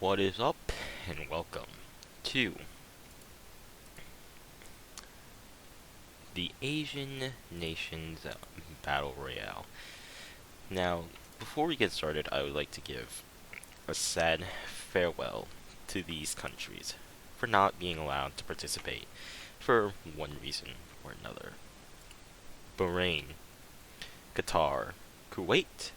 What is up, and welcome to the Asian Nations Battle Royale. Now, before we get started, I would like to give a sad farewell to these countries for not being allowed to participate for one reason or another. Bahrain, Qatar, Kuwait,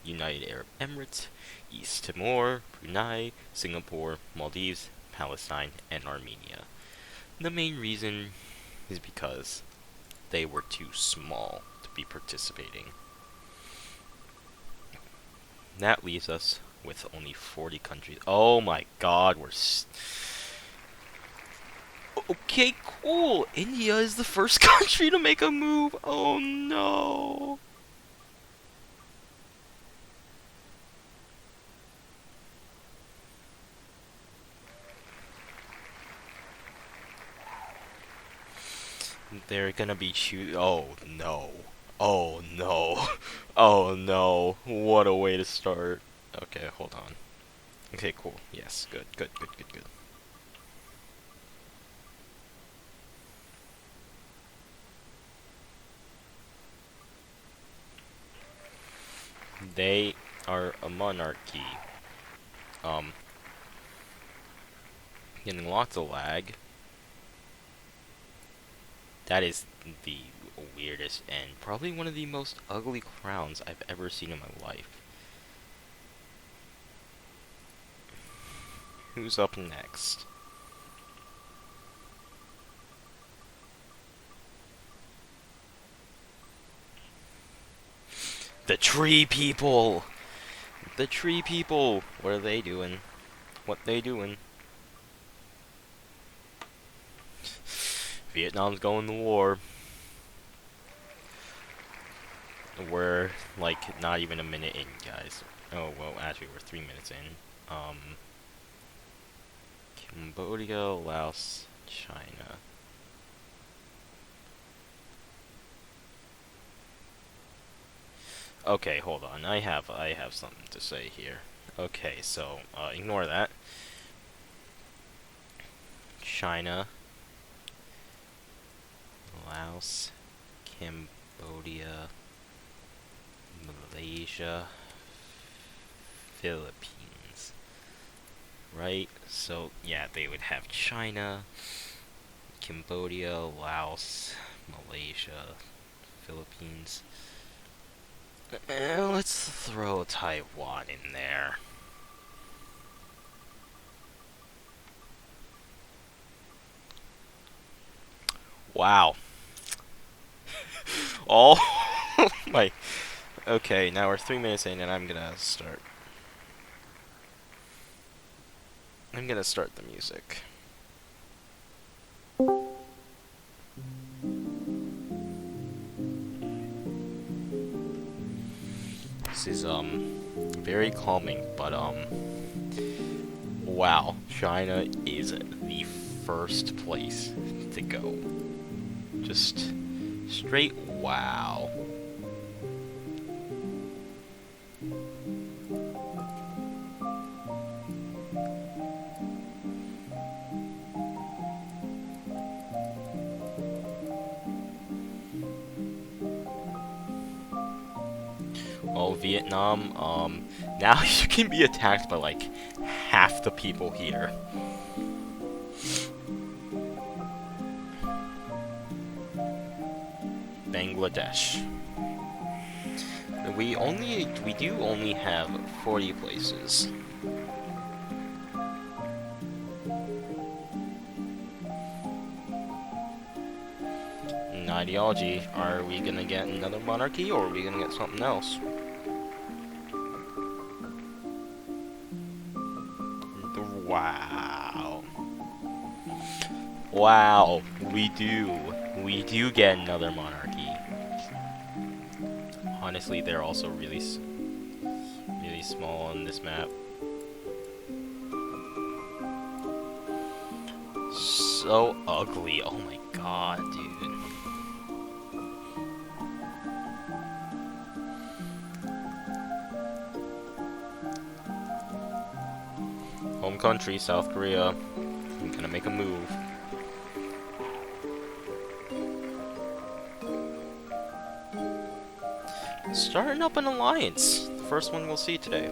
United Arab Emirates, East Timor, Brunei, Singapore, Maldives, Palestine, and Armenia. The main reason is because they were too small to be participating. That leaves us with only 40 countries. Oh my god, okay, cool! India is the first country to make a move! Oh no! They're gonna be oh no. Oh no. Oh no. What a way to start. Okay, hold on. Okay, cool. Yes, good, good, good, good, good. They are a monarchy. Um, Getting lots of lag. That is the weirdest and probably one of the most ugly crowns I've ever seen in my life. Who's up next? The tree people! The tree people! What are they doing? What they doing? Vietnam's going to war. We're, like, not even a minute in, guys. Oh, well, actually, we're 3 minutes in. Cambodia, Laos, China. Okay, hold on. I have something to say here. Okay, so, ignore that. China, Laos, Cambodia, Malaysia, Philippines. Right? So, yeah, they would have China, Cambodia, Laos, Malaysia, Philippines. Let's throw Taiwan in there. Wow. All my. Okay, now we're 3 minutes in, and I'm gonna start the music. This is very calming, but wow, China is the first place to go. Just straight wow. Oh, Vietnam, now you can be attacked by, like, half the people here. Bangladesh. We do only have 40 places. In ideology, are we gonna get another monarchy, or are we gonna get something else? Wow. Wow, we do get another monarchy. Honestly, they're also really small on this map. So ugly, oh my god, dude. Home country, South Korea. I'm gonna make a move. Starting up an alliance. The first one we'll see today.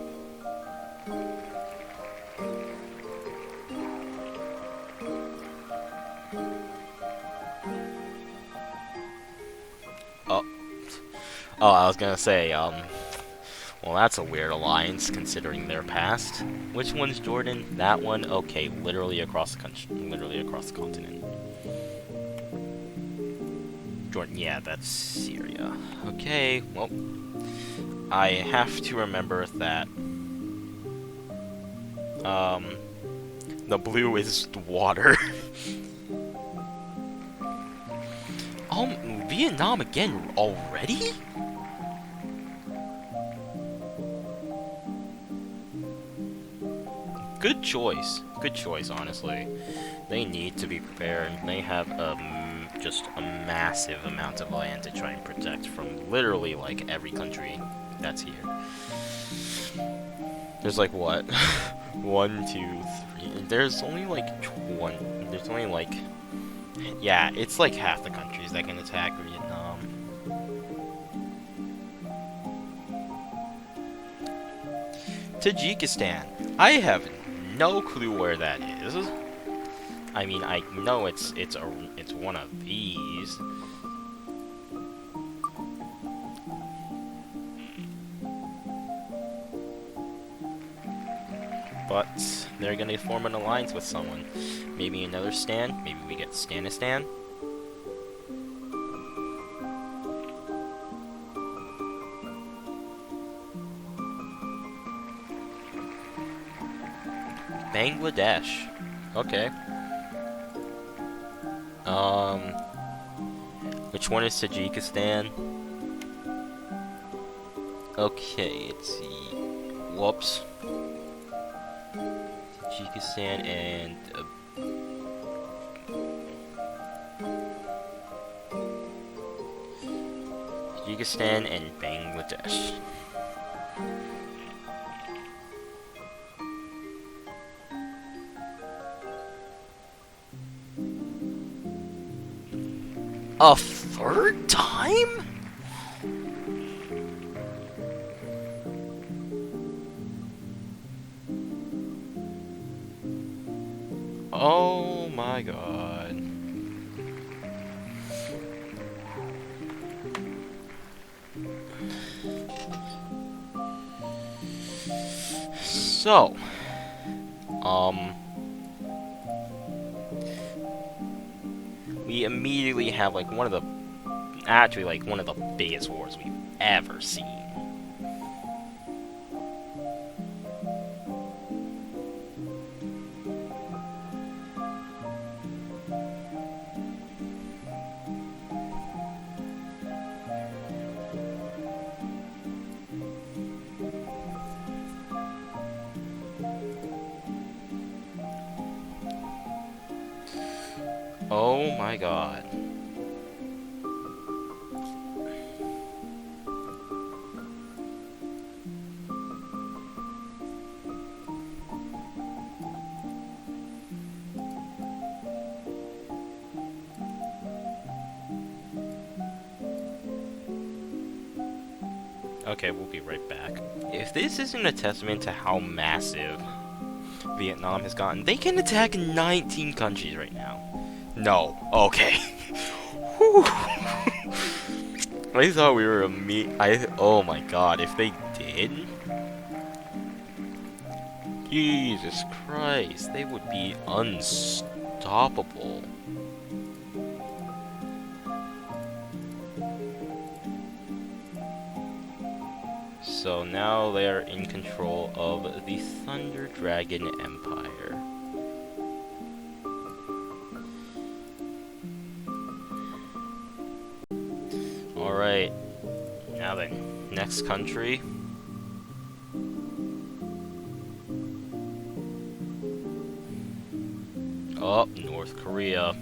Oh. Oh, I was gonna say, well, that's a weird alliance, considering their past. Which one's Jordan? That one? Okay, literally across the country. Literally across the continent. Jordan, yeah, that's Syria. Okay, well, I have to remember that, the blue is water. Vietnam again already? Good choice, honestly. They need to be prepared. They have just a massive amount of land to try and protect from literally, like, every country that's here. There's, like, what? 1, 2, 3... There's only, like, 20... There's only, like... Yeah, it's, like, half the countries that can attack Vietnam. Tajikistan. I have no clue where that is. I mean, I know it's one of these. But they're gonna form an alliance with someone. Maybe another Stan. Maybe we get Stanistan. Bangladesh. Okay. Which one is Tajikistan? Okay, let's see. Whoops. Tajikistan and... Tajikistan and Bangladesh. A third time? Oh my god. So, we immediately have like one of the biggest wars we've ever seen. Oh my god. Okay, we'll be right back. If this isn't a testament to how massive Vietnam has gotten, they can attack 19 countries right now. No. Okay. Whew. I thought we were oh my god, if they did... Jesus Christ, they would be unstoppable. So now they're in control of the Thunder Dragon Empire. Alright, now then, next country. Oh, North Korea.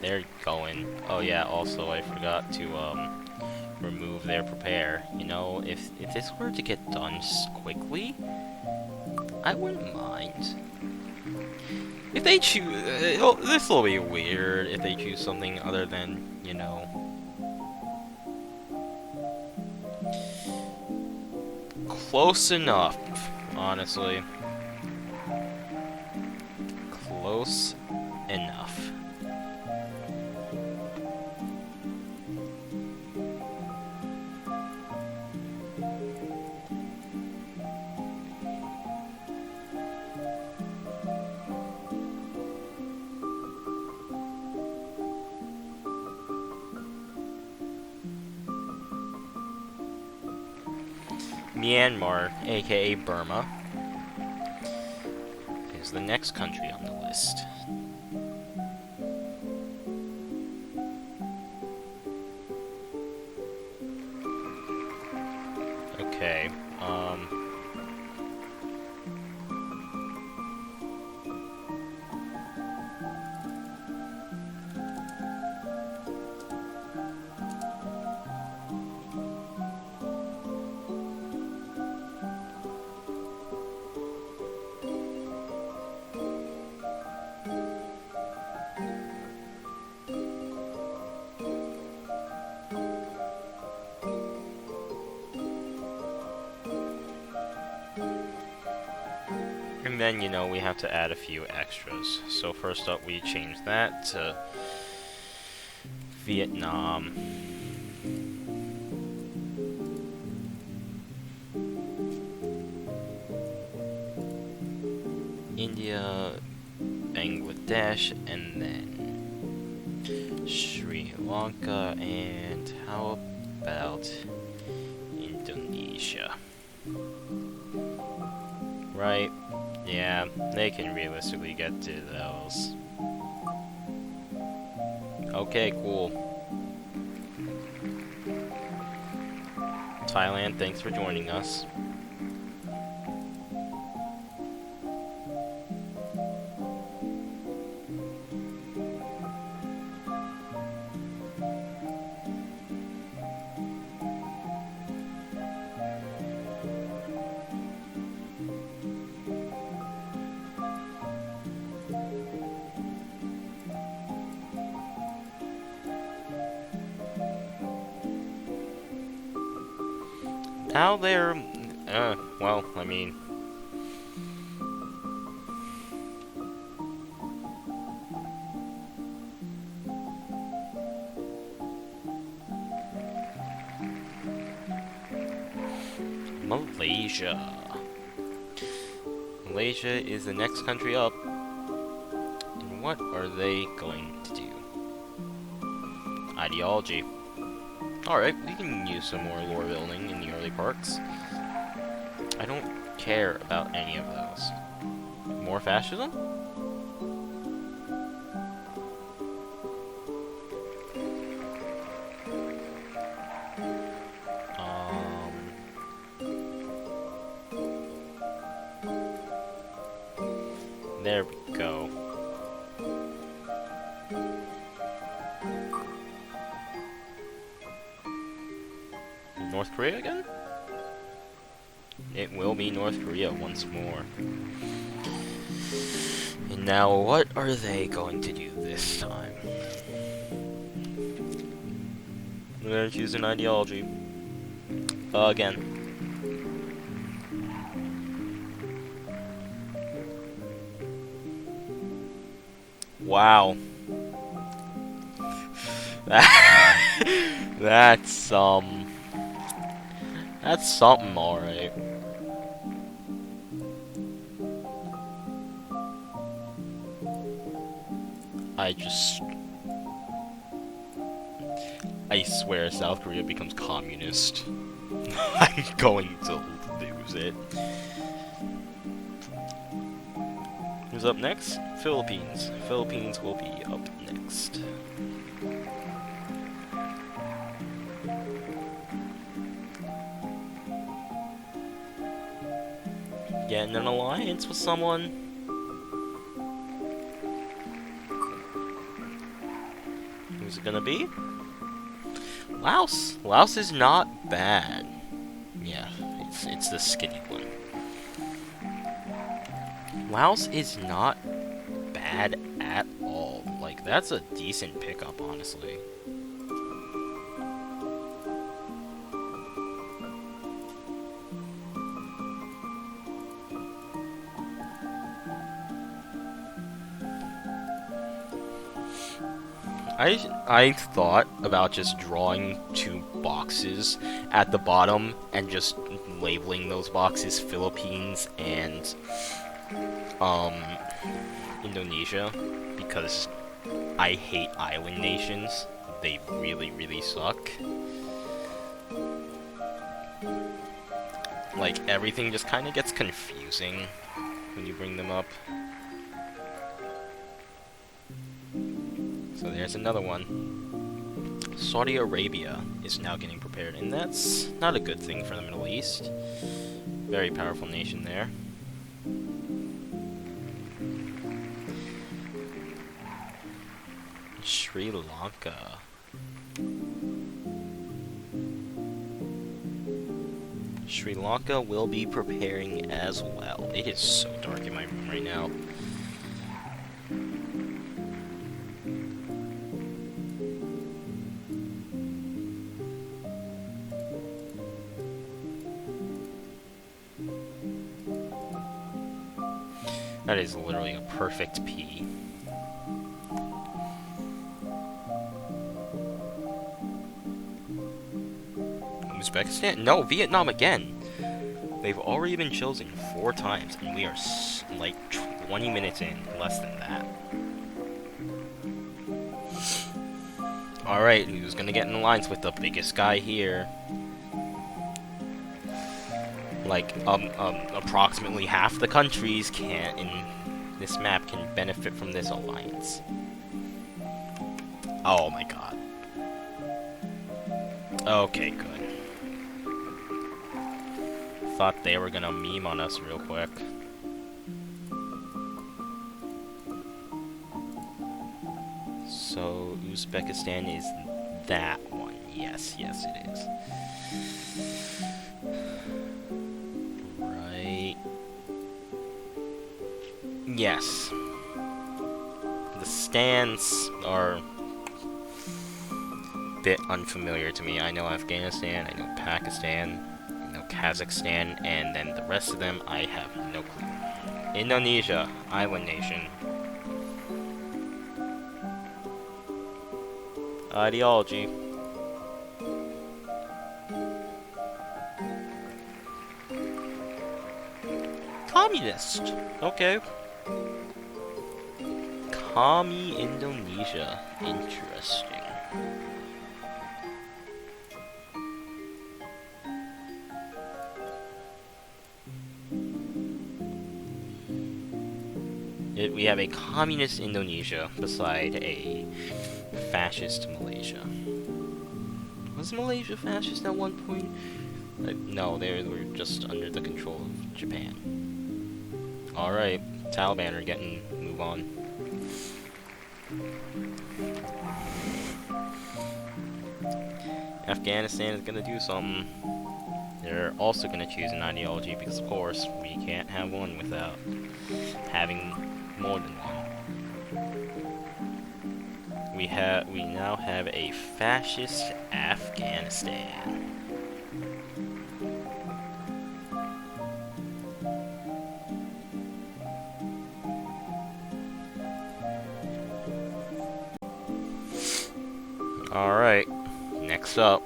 They're going. Oh yeah, also I forgot to remove their prepare. You know, if this were to get done quickly, I wouldn't mind. If they choose, this will be weird if they choose something other than, you know, close enough, honestly. Close enough. Myanmar, aka Burma, is the next country on the list. Okay, and then, you know, we have to add a few extras. So first up, we change that to Vietnam. India, Bangladesh, and then Sri Lanka, and how about Indonesia? Right? Yeah, they can realistically get to those. Okay, cool. Thailand, thanks for joining us. Now they're, well, I mean, Malaysia. Malaysia is the next country up. And what are they going to do? Ideology. Alright, we can use some more lore building in the early parts. I don't care about any of those. More fascism? There we go. North Korea again? It will be North Korea once more. And now, what are they going to do this time? They're going to choose an ideology. Again. Wow. That's something, alright. I swear South Korea becomes communist. I'm going to lose it. Who's up next? Philippines. Philippines will be up next. Getting an alliance with someone? Who's it gonna be? Laos is not bad. Yeah, it's the skinny one. Laos is not bad at all. Like, that's a decent pickup, honestly. I thought about just drawing 2 boxes at the bottom and just labeling those boxes Philippines and Indonesia, because I hate island nations. They really, really suck. Like, everything just kind of gets confusing when you bring them up. So there's another one. Saudi Arabia is now getting prepared, and that's not a good thing for the Middle East. Very powerful nation there. Sri Lanka. Sri Lanka will be preparing as well. It is so dark in my room right now. That is literally a perfect P. Uzbekistan? No, Vietnam again. They've already been chosen 4 times, and we are like 20 minutes in, less than that. Alright, who's gonna get in alliance with the biggest guy here? Like, approximately half the countries in this map can benefit from this alliance. Oh my god. Okay, good. Thought they were gonna meme on us real quick. So, Uzbekistan is that one. Yes, yes it is. Right. Yes. The stands are a bit unfamiliar to me. I know Afghanistan, I know Pakistan, I know Kazakhstan, and then the rest of them I have no clue. Indonesia, island nation. Ideology. Communist. Okay. Commie Indonesia. Interesting. We have a communist Indonesia beside a fascist Malaysia. Was Malaysia fascist at one point? No, they were just under the control of Japan. Alright, Taliban are getting move on. Afghanistan is gonna do something. They're also gonna choose an ideology because, of course, we can't have one without having more than one. We now have a fascist Afghanistan. Alright, next up.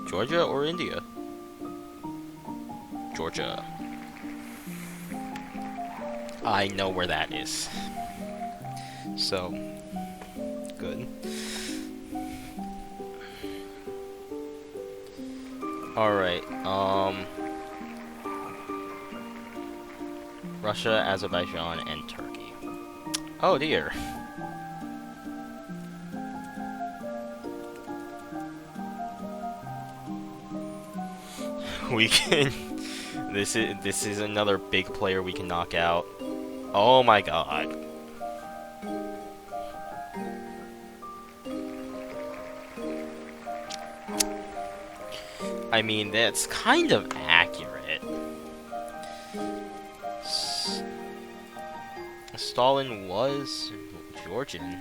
Georgia or India? Georgia. I know where that is. So, good. Alright, Russia, Azerbaijan, and Turkey. Oh dear. We can... This is another big player we can knock out. Oh my god. I mean, that's kind of accurate. Stalin was Georgian.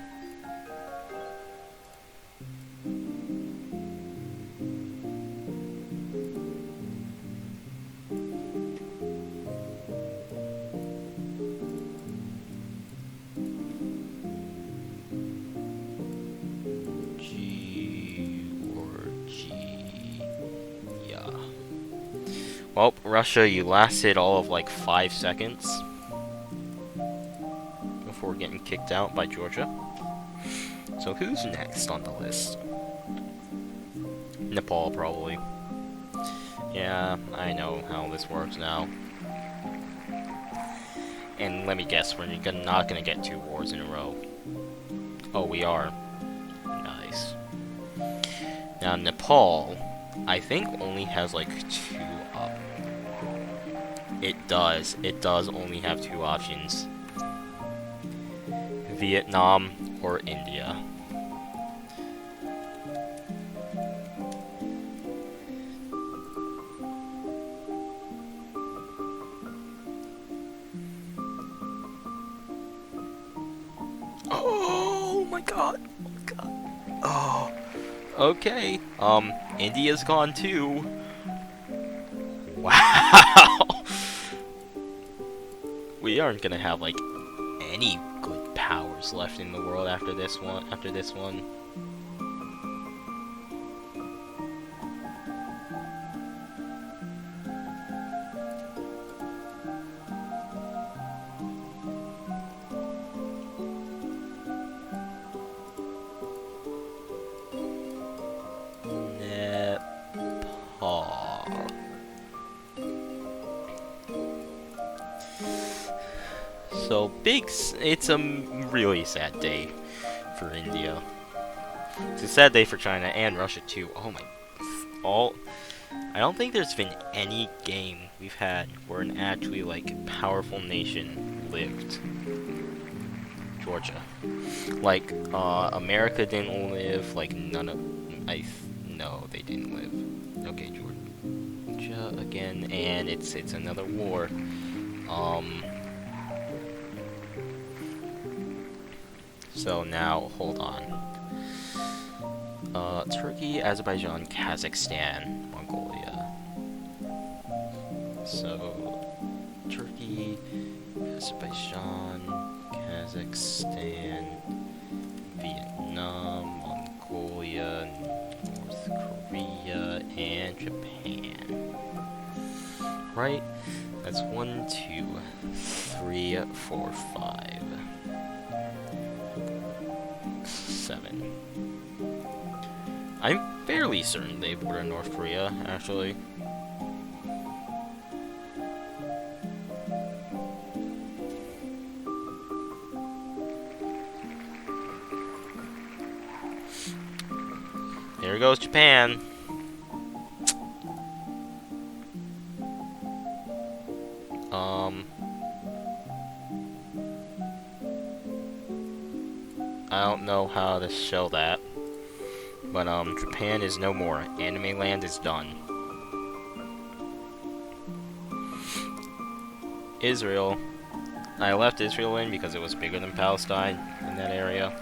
Georgia. Well, Russia, you lasted all of like 5 seconds before getting kicked out by Georgia. So who's next on the list? Nepal, probably. Yeah, I know how this works now. And let me guess, we're not gonna get 2 wars in a row. Oh, we are. Nice. Now, Nepal, I think only has like 2 up. It does only have 2 options. Vietnam or India. Oh my god. Oh my god. Oh. Okay. India's gone too. Wow. We aren't gonna have like any good powers left in the world after this one. Nepal. So it's a really sad day for India. It's a sad day for China and Russia too. Oh my, I don't think there's been any game we've had where an actually like powerful nation lived. Georgia, like America didn't live. Like none of no, they didn't live. Okay, Georgia again, and it's another war. So now, hold on. Turkey, Azerbaijan, Kazakhstan, Mongolia. So, Turkey, Azerbaijan, Kazakhstan, Vietnam, Mongolia, North Korea, and Japan. Right? That's 1, 2, 3, 4, 5. 7. I'm fairly certain they border North Korea, actually. There goes Japan. I don't know how to show that, but Japan is no more. Anime land is done. Israel. I left Israel in because it was bigger than Palestine in that area.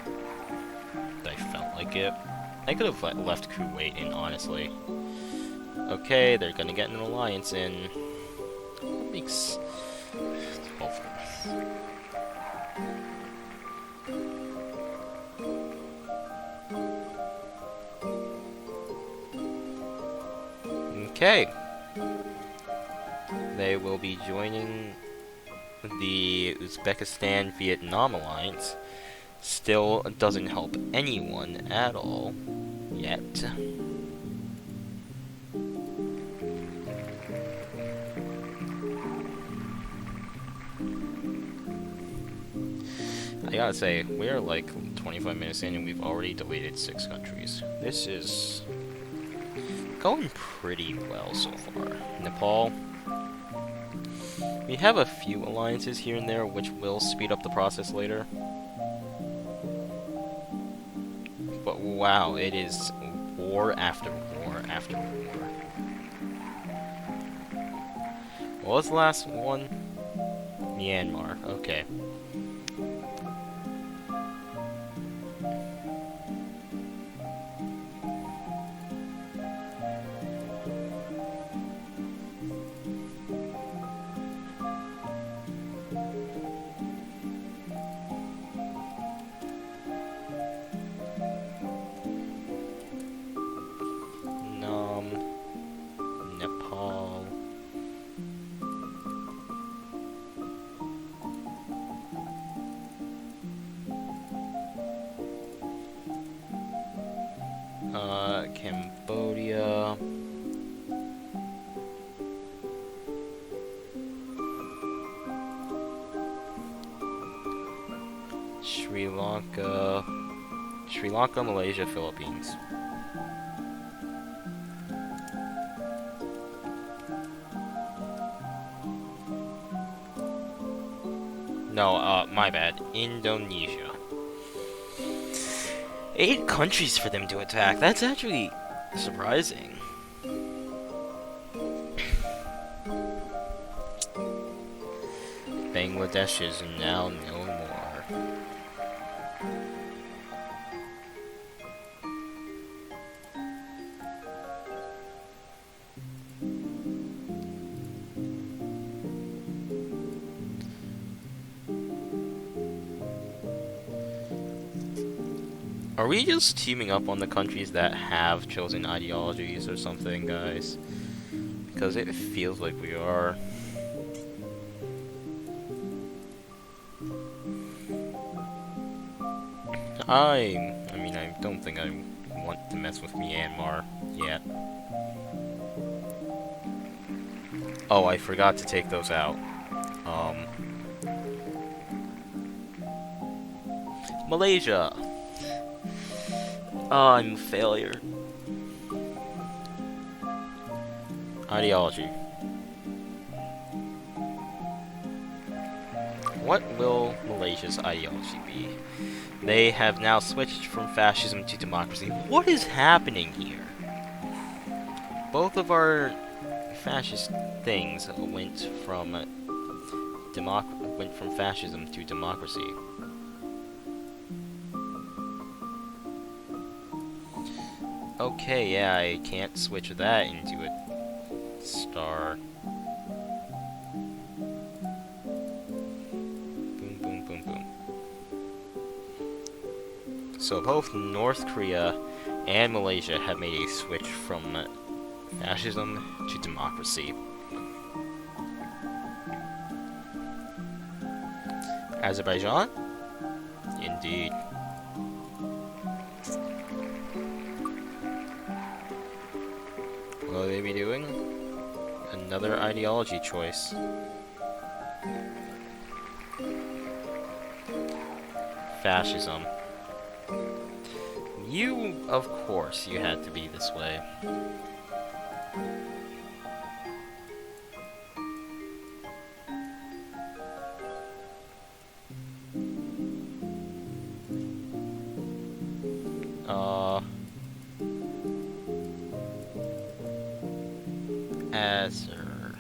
I felt like it. I could have left Kuwait in, honestly. Okay, they're gonna get an alliance in. That makes 12. Okay. They will be joining the Uzbekistan-Vietnam alliance. Still doesn't help anyone at all yet. I gotta say, we're like 25 minutes in and we've already deleted 6 countries. This is going pretty well so far. Nepal. We have a few alliances here and there, which will speed up the process later. But wow, it is war after war after war. What was the last one? Myanmar. Okay. Nam, Nepal. Cambodia. Sri Lanka. Sri Lanka, Malaysia, Philippines. No, my bad. Indonesia. 8 countries for them to attack. That's actually surprising. Bangladesh is now no more. Are we just teaming up on the countries that have chosen ideologies or something, guys? Because it feels like we are. I mean, I don't think I want to mess with Myanmar yet. Oh, I forgot to take those out. Malaysia! Oh, I'm a failure. Ideology. What will Malaysia's ideology be? They have now switched from fascism to democracy. What is happening here? Both of our fascist things went from fascism to democracy. Okay, yeah, I can't switch that into a star. Boom, boom, boom, boom. So both North Korea and Malaysia have made a switch from fascism to democracy. Azerbaijan? Indeed. What will they be doing? Another ideology choice. Fascism. You, of course, you had to be this way. Azer.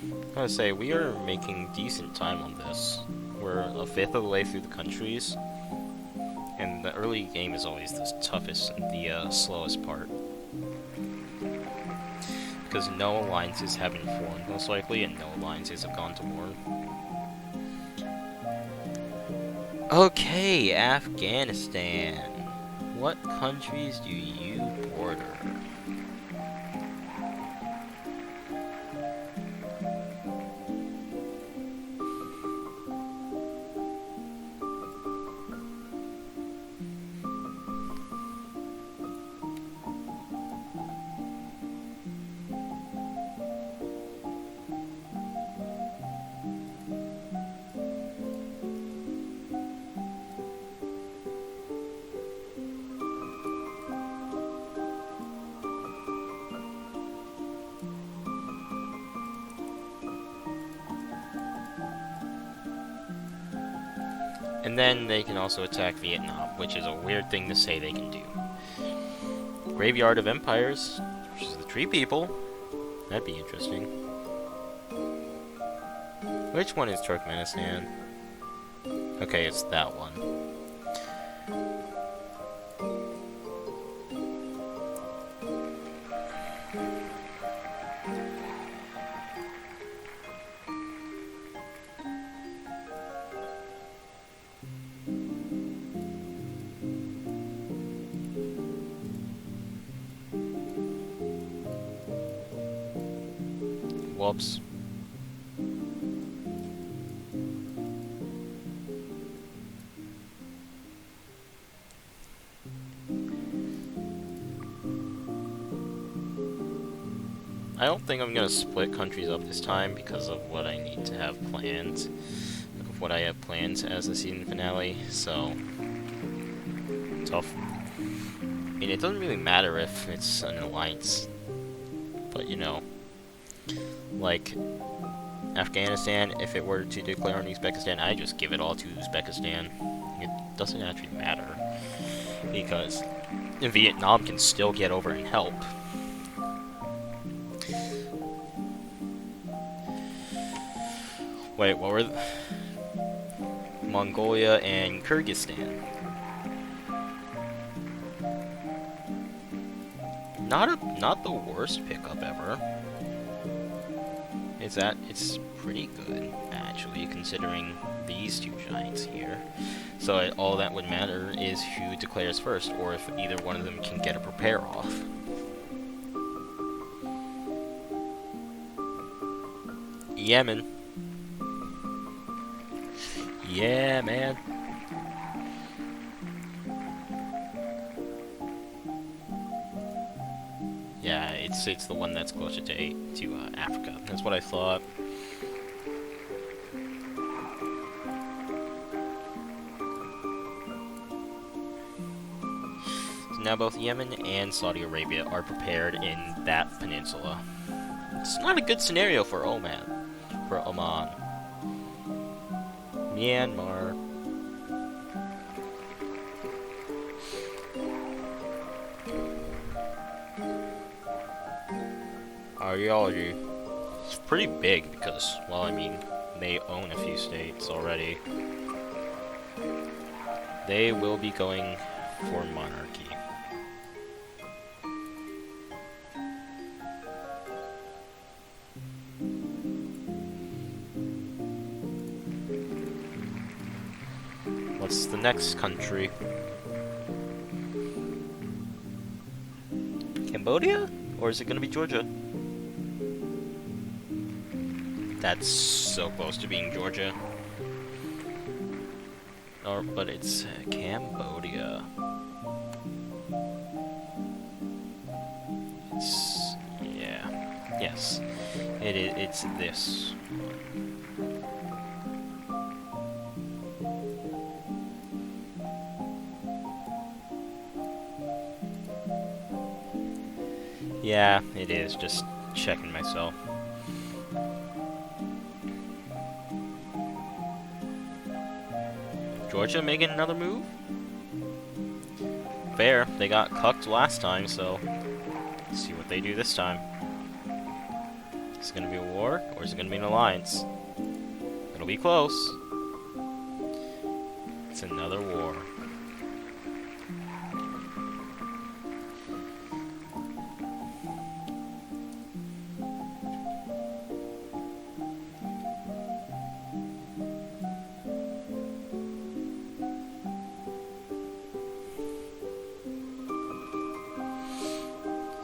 I gotta say, we are making decent time on this. We're a fifth of the way through the countries, and the early game is always the toughest and the slowest part. Because no alliances have been formed, most likely, and no alliances have gone to war. Okay, Afghanistan. What countries do you border? And then they can also attack Vietnam, which is a weird thing to say they can do. Graveyard of Empires, which is the Tree People. That'd be interesting. Which one is Turkmenistan? Okay, it's that one. Whoops. I don't think I'm gonna split countries up this time because of what I need to have planned. Of what I have planned as the season finale, so tough. I mean, it doesn't really matter if it's an alliance, but you know, like Afghanistan, if it were to declare on Uzbekistan, I just give it all to Uzbekistan. It doesn't actually matter, because Vietnam can still get over and help. Wait, what were Mongolia and Kyrgyzstan? Not the worst pickup ever. It's pretty good actually, considering these two giants here. So all that would matter is who declares first, or if either one of them can get a prepare off. Yemen. Yeah, man. Yeah, it's the one that's closer to Africa. That's what I thought. So now both Yemen and Saudi Arabia are prepared in that peninsula. It's not a good scenario for Oman. Myanmar. Ideology. It's pretty big because, well, I mean, they own a few states already. They will be going for monarchy. What's the next country? Cambodia? Or is it gonna be Georgia? That's so close to being Georgia. Or, but it's Cambodia. Yes. It's this. Yeah, it is. Just checking myself. Georgia making another move? Fair. They got cucked last time, so let's see what they do this time. Is it gonna be a war, or is it gonna be an alliance? It'll be close. It's another war.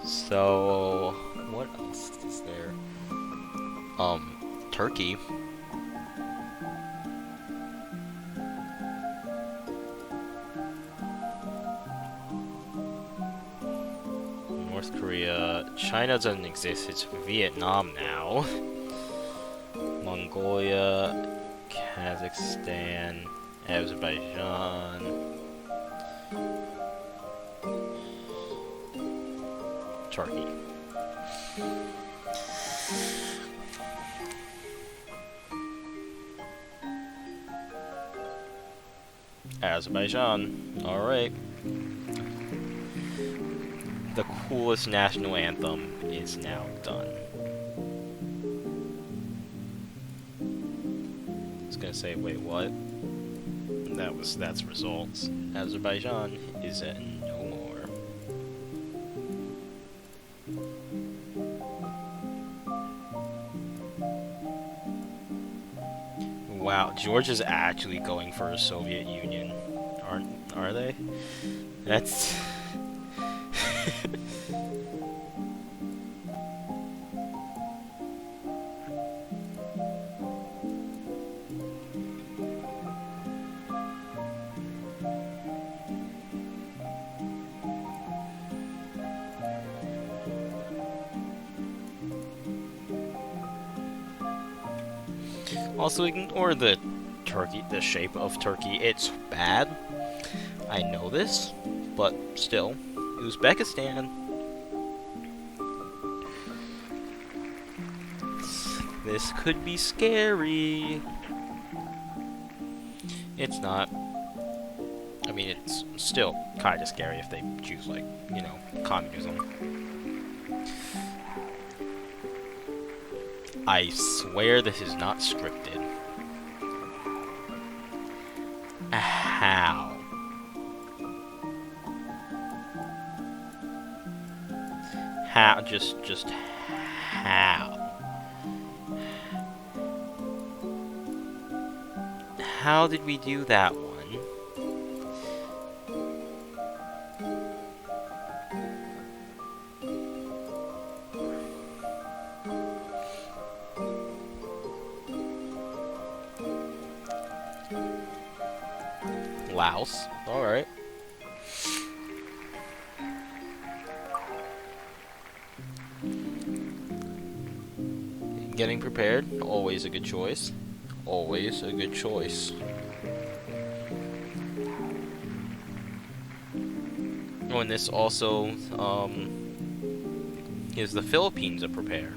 So, what else is there? Turkey. North Korea. China doesn't exist, it's Vietnam now. Mongolia, Kazakhstan, Azerbaijan. Turkey. Azerbaijan. Alright. the coolest national anthem is now done. I was gonna say, wait, what? That's results. Azerbaijan is at no more. Wow, Georgia's actually going for a Soviet Union. Are they? That's also ignore the shape of Turkey. It's bad. I know this, but still, Uzbekistan. This could be scary. It's not. I mean, it's still kind of scary if they choose, like, you know, communism. I swear this is not scripted. How? How? Just how? How did we do that one? Laos. Alright. Getting prepared. Always a good choice. Always a good choice. Oh, and this also gives the Philippines a prepare.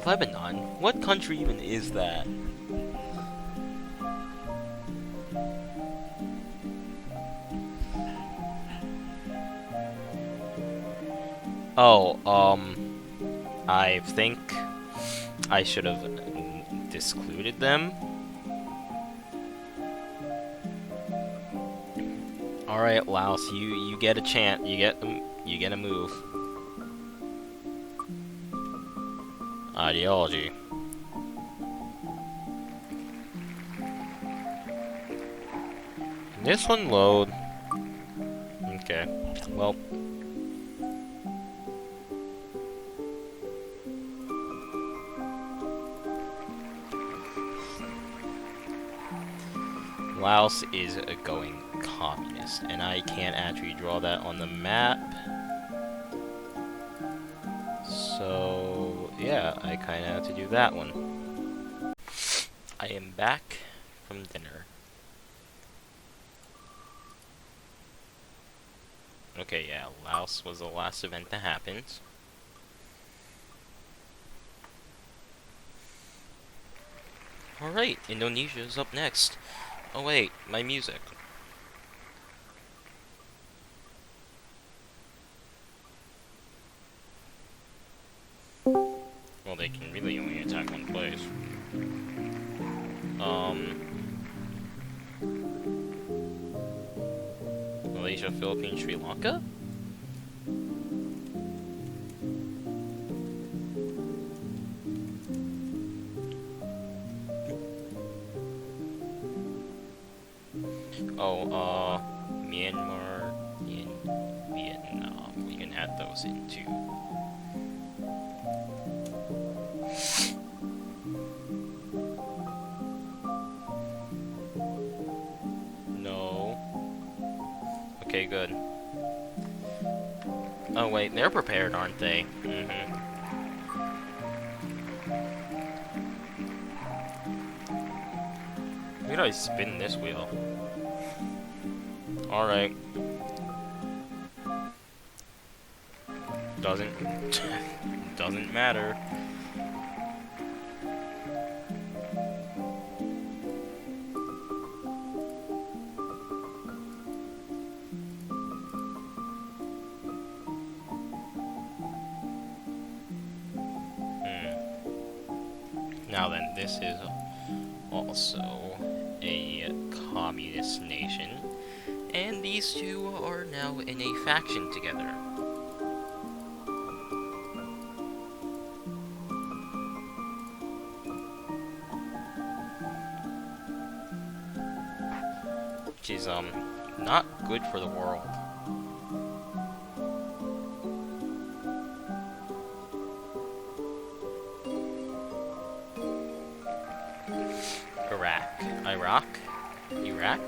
11 on? What country even is that? Oh, I think I should have discluded them. Alright, Laos, you get a chance. You get a move. Ideology. This one load. Okay. Well. Laos is going communist, and I can't actually draw that on the map. So, yeah, I kind of have to do that one. I am back from dinner. Okay, yeah, Laos was the last event that happened. Alright, Indonesia is up next. Oh wait, my music. Well, they can really only attack one place. Malaysia, Philippines, Sri Lanka? Oh, Myanmar and Vietnam. We can add those in too. No. Okay, good. Oh wait, they're prepared, aren't they? should I spin this wheel? Alright. Doesn't doesn't matter. Now then, this is also a communist nation, and these two are now in a faction together. Which is, not good for the world. Iraq? Iraq?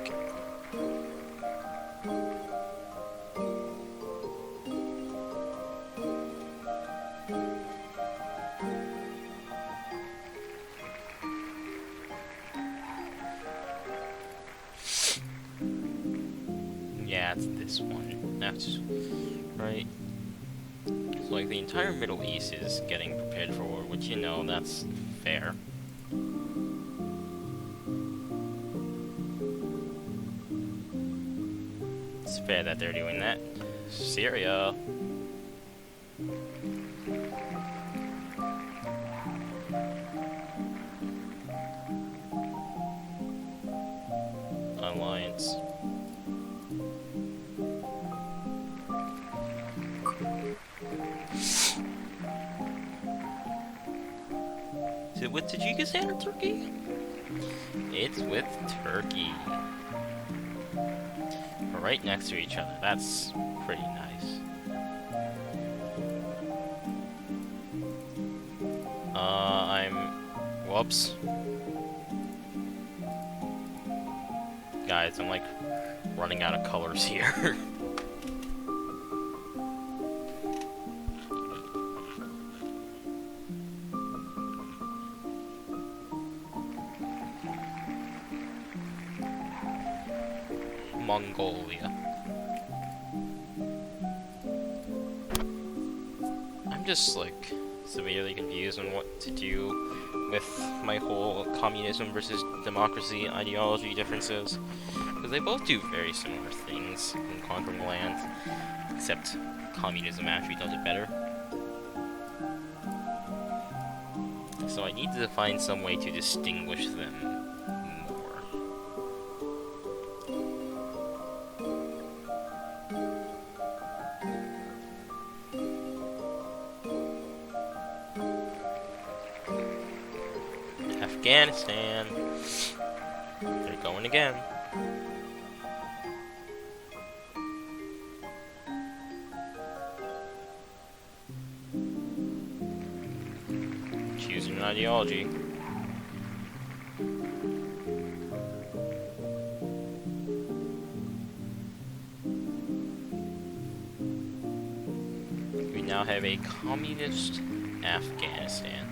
Yeah, it's this one. That's right. It's like the entire Middle East is getting prepared for war, which, you know, that's fair. It's fair that they're doing that. Syria. Alliance. Is it with Tajikistan or Turkey? It's with Turkey. We're right next to each other. That's pretty nice. Whoops. Guys, I'm like running out of colors here. Mongolia. I'm just like severely confused on what to do with my whole communism versus democracy ideology differences, because they both do very similar things in conquering land, except communism actually does it better. So I need to find some way to distinguish them more. Afghanistan. They're going again. Choosing an ideology. We now have a communist Afghanistan,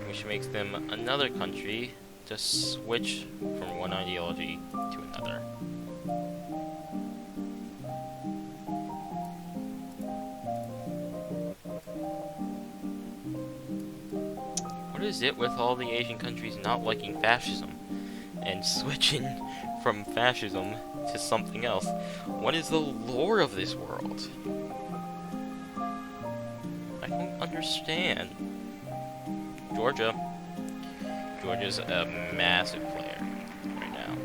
which makes them another country to switch from one ideology to another. What is it with all the Asian countries not liking fascism and switching from fascism to something else? What is the lore of this world? I don't understand. Georgia. Georgia's a massive player right now.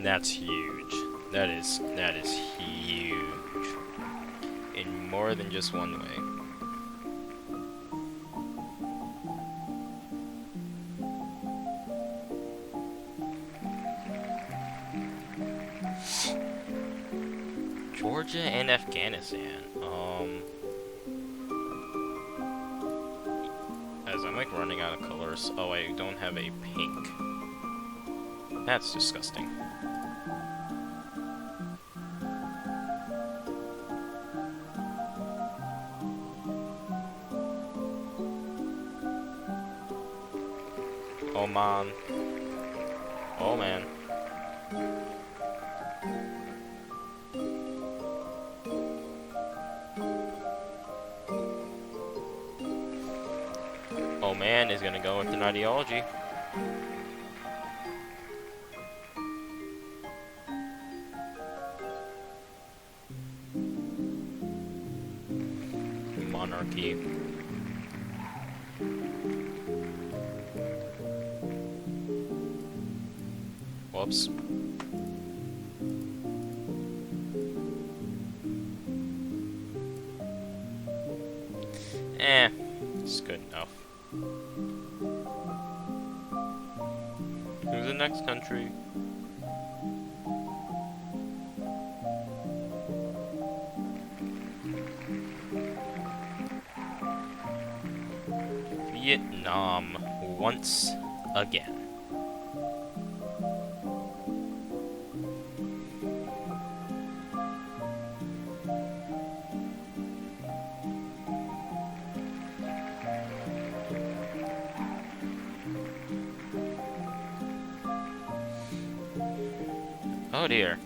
That's huge. That is huge. In more than just one way. Georgia and Afghanistan. As I'm like running out of colors. Oh, I don't have a pink. That's disgusting. Oh man. Oh man. Oh man is gonna go with an ideology. Monarchy. Whoops. It's good enough. Who's the next country? Vietnam, once again. Oh dear.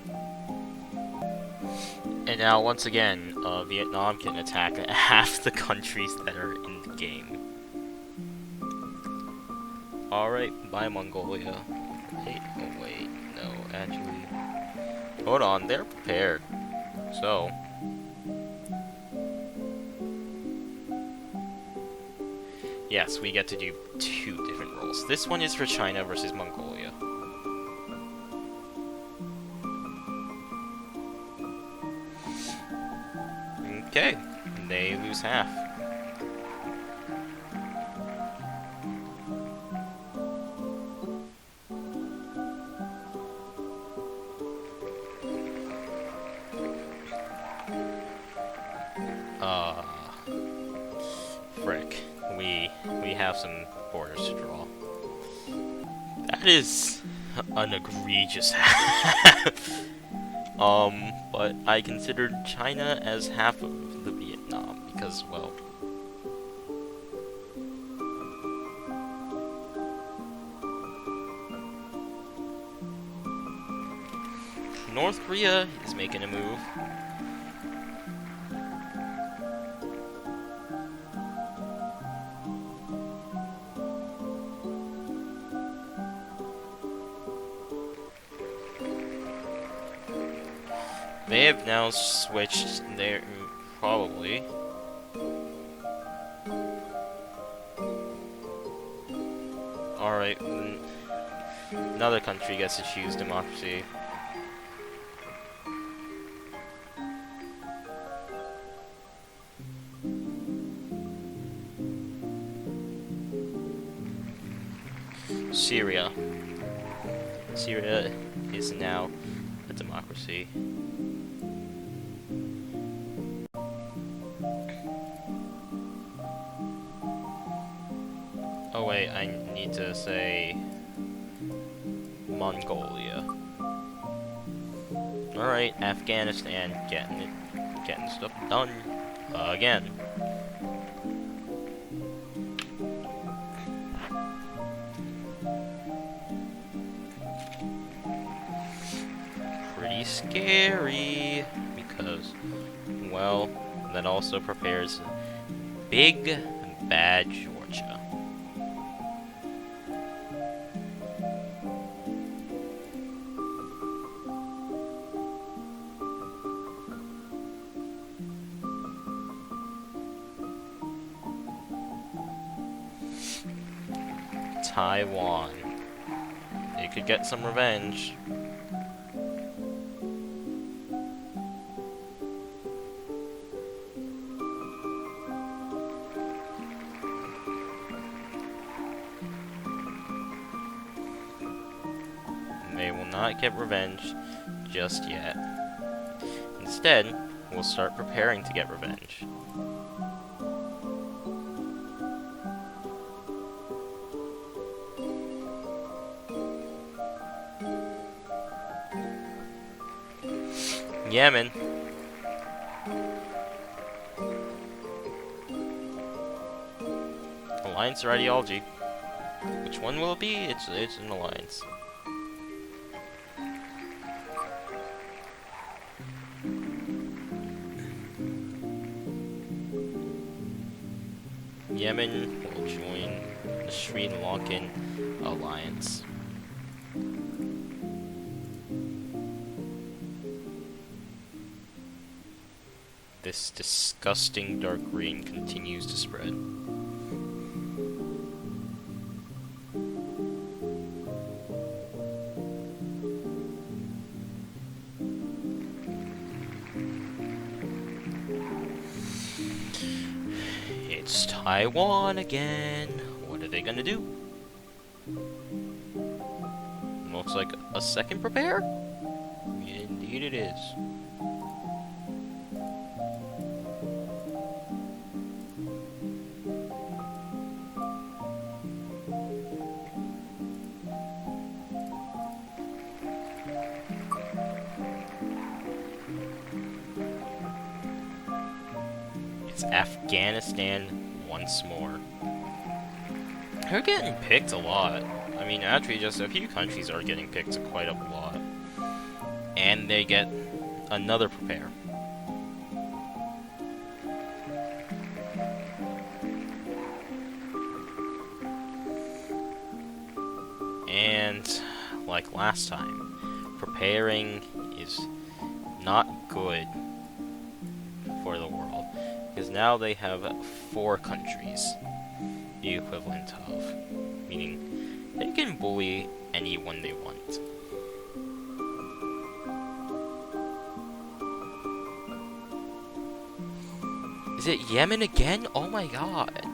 And now, once again, Vietnam can attack half the countries that are in the game. Alright, bye Mongolia. Wait, oh wait, no, actually. Hold on, they're prepared. So. Yes, we get to do 2 different roles. This one is for China versus Mongolia. Okay, they lose half. Frick. We have some borders to draw. That is an egregious half. But I considered China as half of the Vietnam because, well, North Korea is making a move. They have now switched their... probably. Alright, another country gets to choose democracy. Syria. Syria is now a democracy. Oh wait, I need to say Mongolia. Alright, Afghanistan getting stuff done again. Pretty scary because, well, that also prepares big bad Georgia. Taiwan. They could get some revenge. They will not get revenge just yet. Instead, we'll start preparing to get revenge. Yemen. Alliance or ideology? Which one will it be? It's an alliance. Yemen will join the Sri Lankan alliance. This disgusting dark green continues to spread. It's Taiwan again. What are they gonna do? Looks like a second prepare? Indeed it is. It's Afghanistan once more. They're getting picked a lot. I mean, actually, just a few countries are getting picked quite a lot. And they get another prepare. And, like last time, preparing is not good for the world. Because now they have 4 countries, the equivalent of. Meaning, they can bully anyone they want. Is it Yemen again? Oh my god.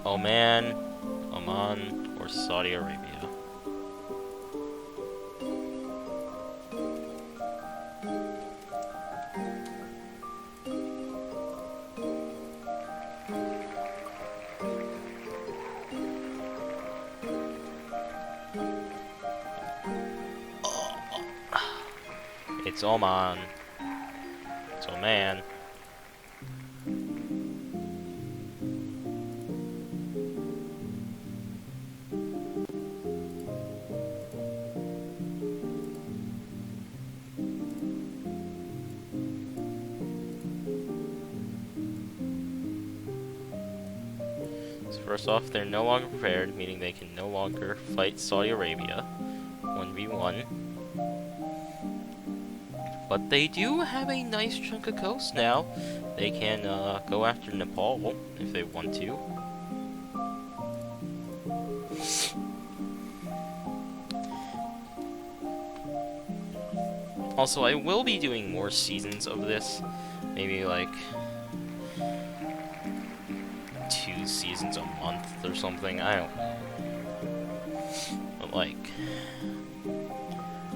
Oman, or Saudi Arabia. It's Oman. It's Oman. So first off, they're no longer prepared, meaning they can no longer fight Saudi Arabia 1v1. But they do have a nice chunk of coast now. They can go after Nepal if they want to. Also, I will be doing more seasons of this. Maybe like 2 seasons a month or something. I don't know. But like,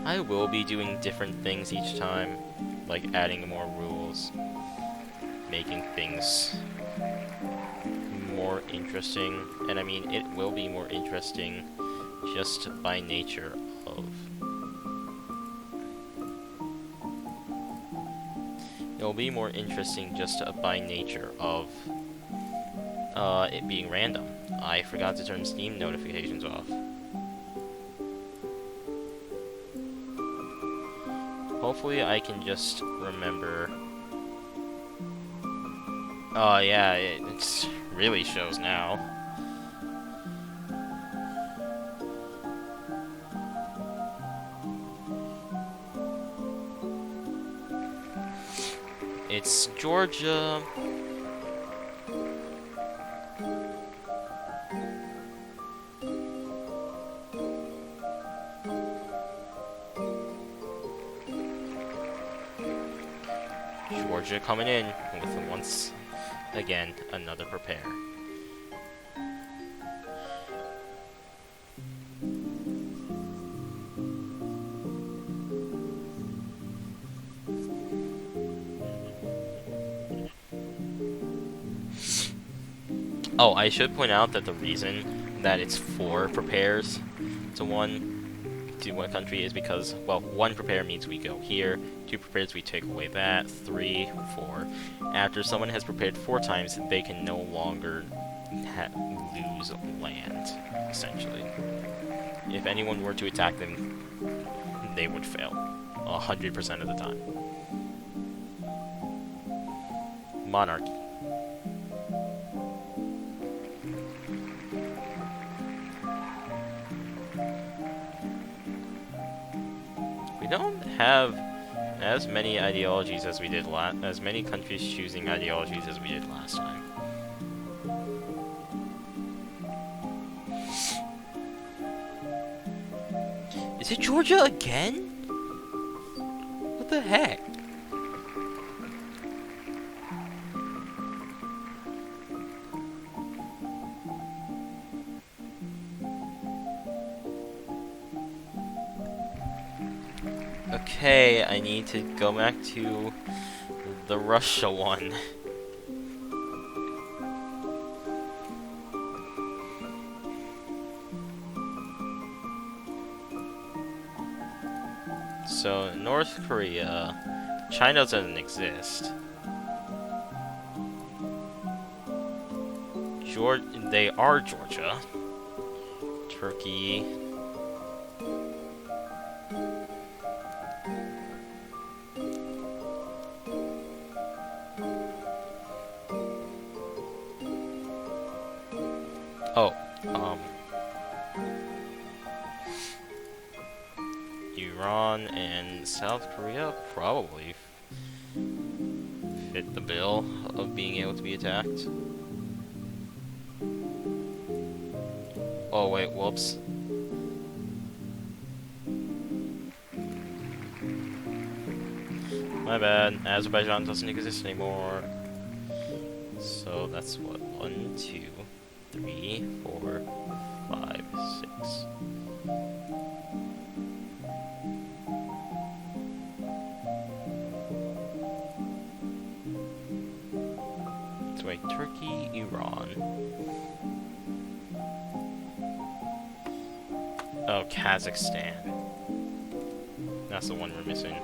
I will be doing different things each time, like adding more rules, making things more interesting, and I mean, it will be more interesting just by nature of... It'll be more interesting just by nature of it being random. I forgot to turn Steam notifications off. Hopefully I can just remember... Oh yeah, it really shows now. It's Georgia. Georgia coming in with once again another prepare. Oh, I should point out that the reason that it's 4 prepares to 1 to one country is because, well, 1 prepare means we go here, 2 prepares we take away that, 3, 4. After someone has prepared 4 times, they can no longer lose land, essentially. If anyone were to attack them, they would fail 100% of the time. Monarchy. We don't have as many ideologies as we did as many countries choosing ideologies as we did last time. Is it Georgia again? What the heck? Okay, I need to go back to the Russia one. So, North Korea, China doesn't exist. They are Georgia. Turkey. Oh, Iran and South Korea probably fit the bill of being able to be attacked. Oh wait, whoops. My bad, Azerbaijan doesn't exist anymore. So that's what, 1, 2, 3, 4, 5, 6. So wait, Turkey, Iran. Oh, Kazakhstan. That's the one we're missing.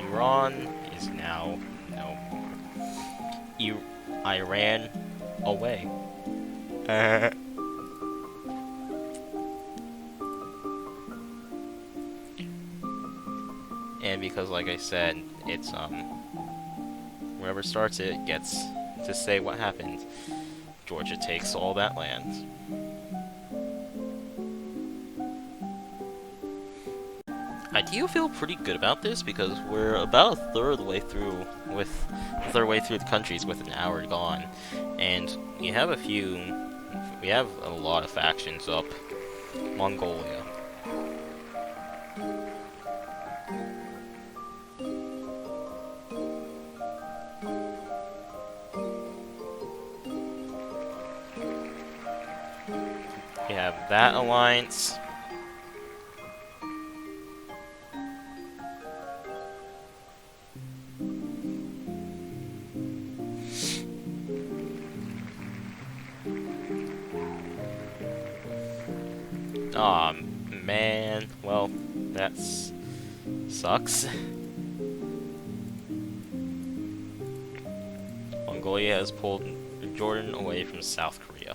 Iran is now no more. Iran away. And because, like I said, it's whoever starts it gets to say what happened. Georgia takes all that land. I do feel pretty good about this because we're about a third of the way through the countries with an hour gone, and we have a lot of factions up. Mongolia. We have that alliance. Aw, man. Well, that sucks. Mongolia has pulled Jordan away from South Korea.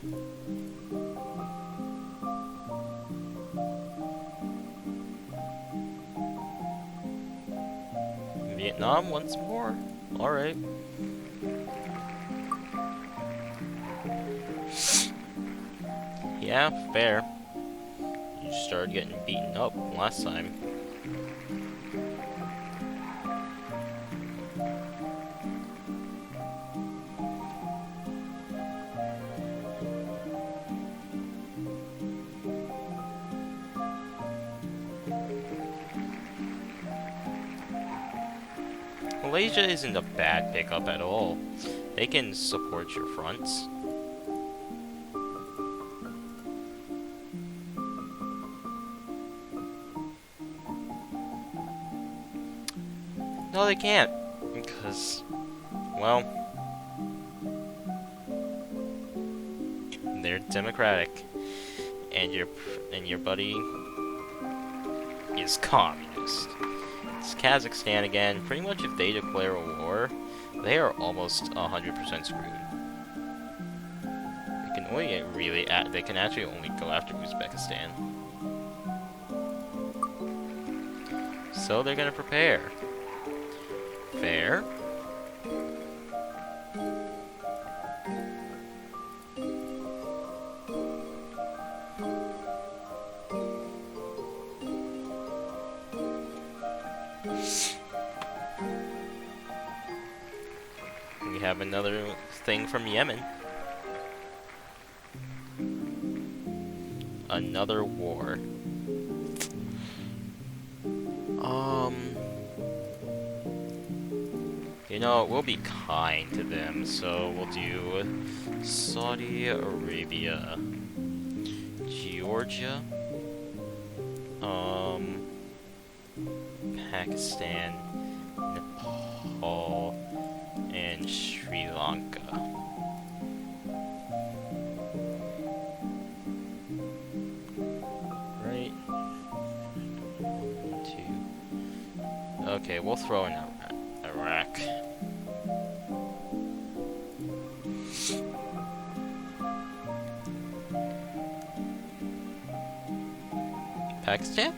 Vietnam once more? Alright. Yeah, fair. You started getting beaten up last time. Malaysia isn't a bad pickup at all. They can support your fronts. No, they can't. Because, well, they're democratic. And your buddy is communist. It's Kazakhstan again. Pretty much if they declare a war, they are almost 100% screwed. They can only get really they can actually only go after Uzbekistan. So they're gonna prepare. Fair. We have another thing from Yemen. Another war. You know, we'll be kind to them, so we'll do Saudi Arabia, Georgia, Pakistan, Nepal, and Sri Lanka. Right? 1, 2. Okay, we'll throw in Iraq. Pakistan?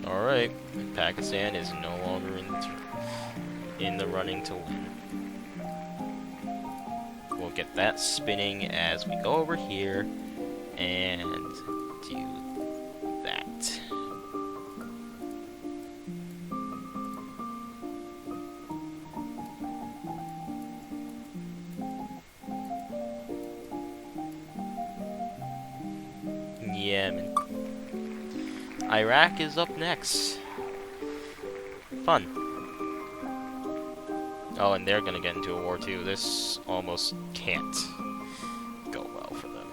Alright, Pakistan is no longer in the running to win. We'll get that spinning as we go over here and do that. Yemen. Iraq is up next. Fun. Oh, and they're gonna get into a war too. This almost can't go well for them.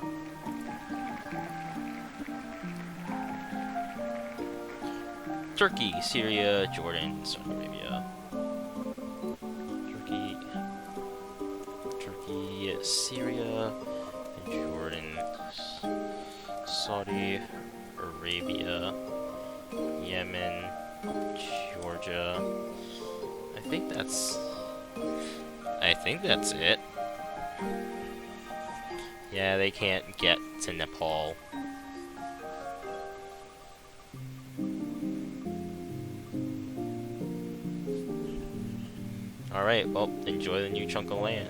Turkey, Syria, Jordan, Saudi Arabia. Turkey, Syria, and Jordan. Saudi Arabia, Yemen, Georgia. I think that's it. Yeah, they can't get to Nepal. Alright, well, enjoy the new chunk of land.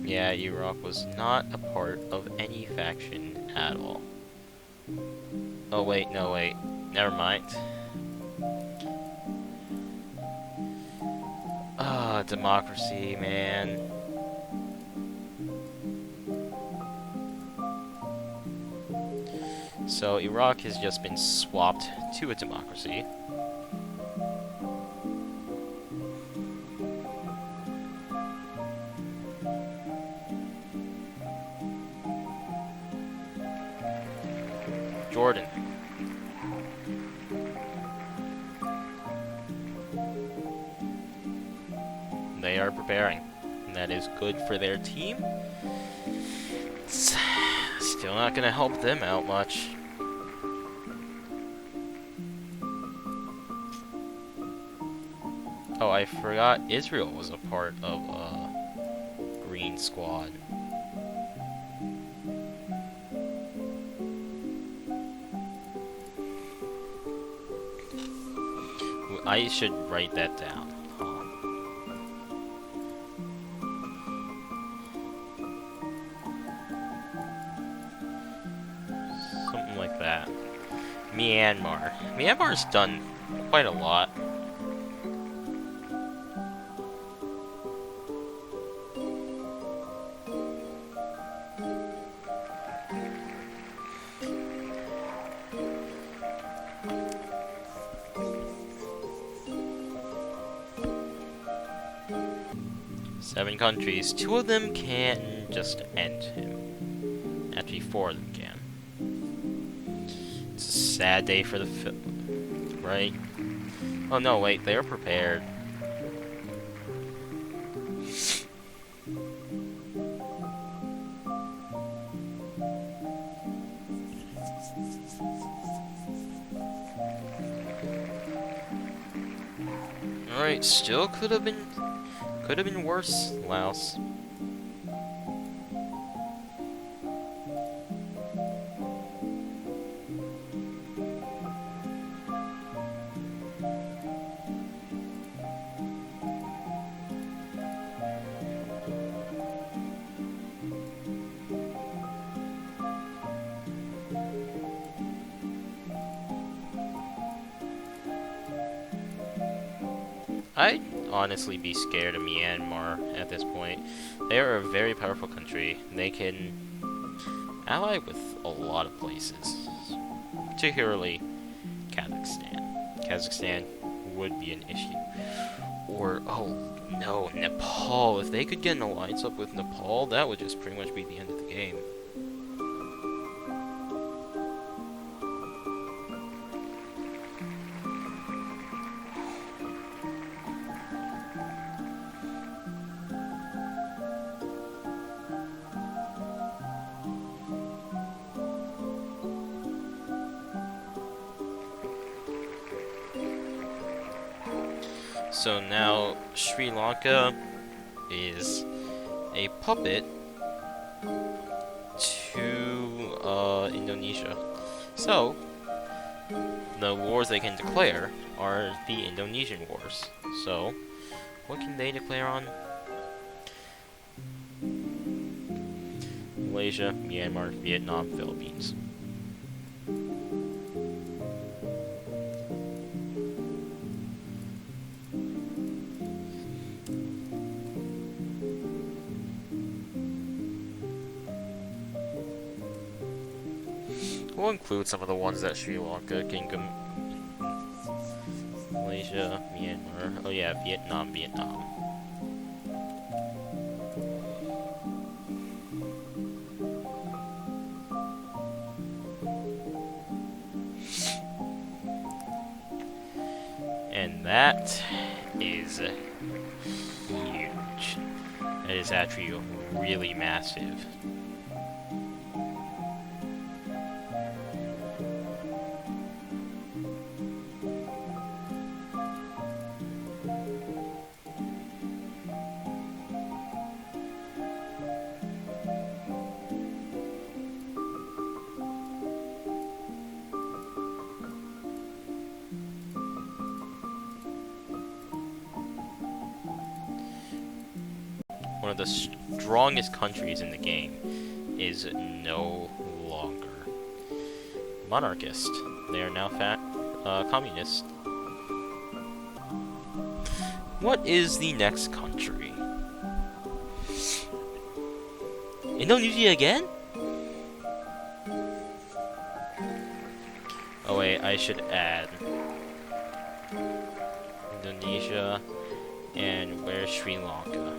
Yeah, Iraq was not a part of any faction at all. Oh wait, no wait, never mind. Ah, democracy, man. So Iraq has just been swapped to a democracy. Jordan. They are preparing, and that is good for their team. It's still not going to help them out much. Oh, I forgot Israel was a part of Green Squad. I should write that down. Something like that. Myanmar. Myanmar's done quite a lot. Seven countries. 2 of them can just end him. Actually, 4 of them can. It's a sad day for the right? Oh no, wait, they're prepared. Alright, still could have been worse, Laos. I'd honestly be scared of Myanmar at this point. They are a very powerful country. They can ally with a lot of places, particularly Kazakhstan. Kazakhstan would be an issue. Or, oh no, Nepal. If they could get an alliance up with Nepal, that would just pretty much be the end of the game. So now Sri Lanka is a puppet to Indonesia. So the wars they can declare are the Indonesian wars. So what can they declare on? Malaysia, Myanmar, Vietnam, Philippines. We'll include some of the ones that Sri Lanka can Malaysia, Myanmar. Oh yeah, Vietnam. And that is huge. That is actually really massive. One of the strongest countries in the game is no longer monarchist. They are now communist. What is the next country? Indonesia again? Oh wait, I should add Indonesia, and where's Sri Lanka?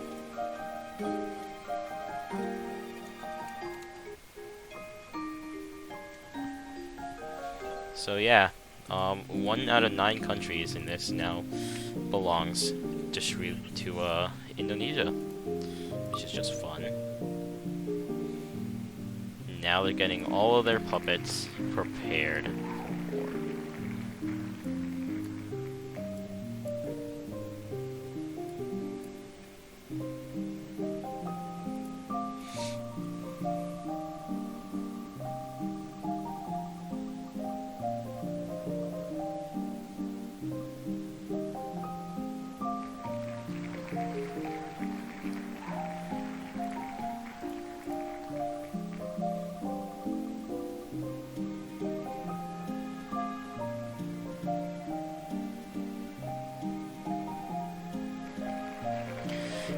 So yeah, 1 out of 9 countries in this now belongs to Indonesia, which is just fun. Now they're getting all of their puppets prepared for war.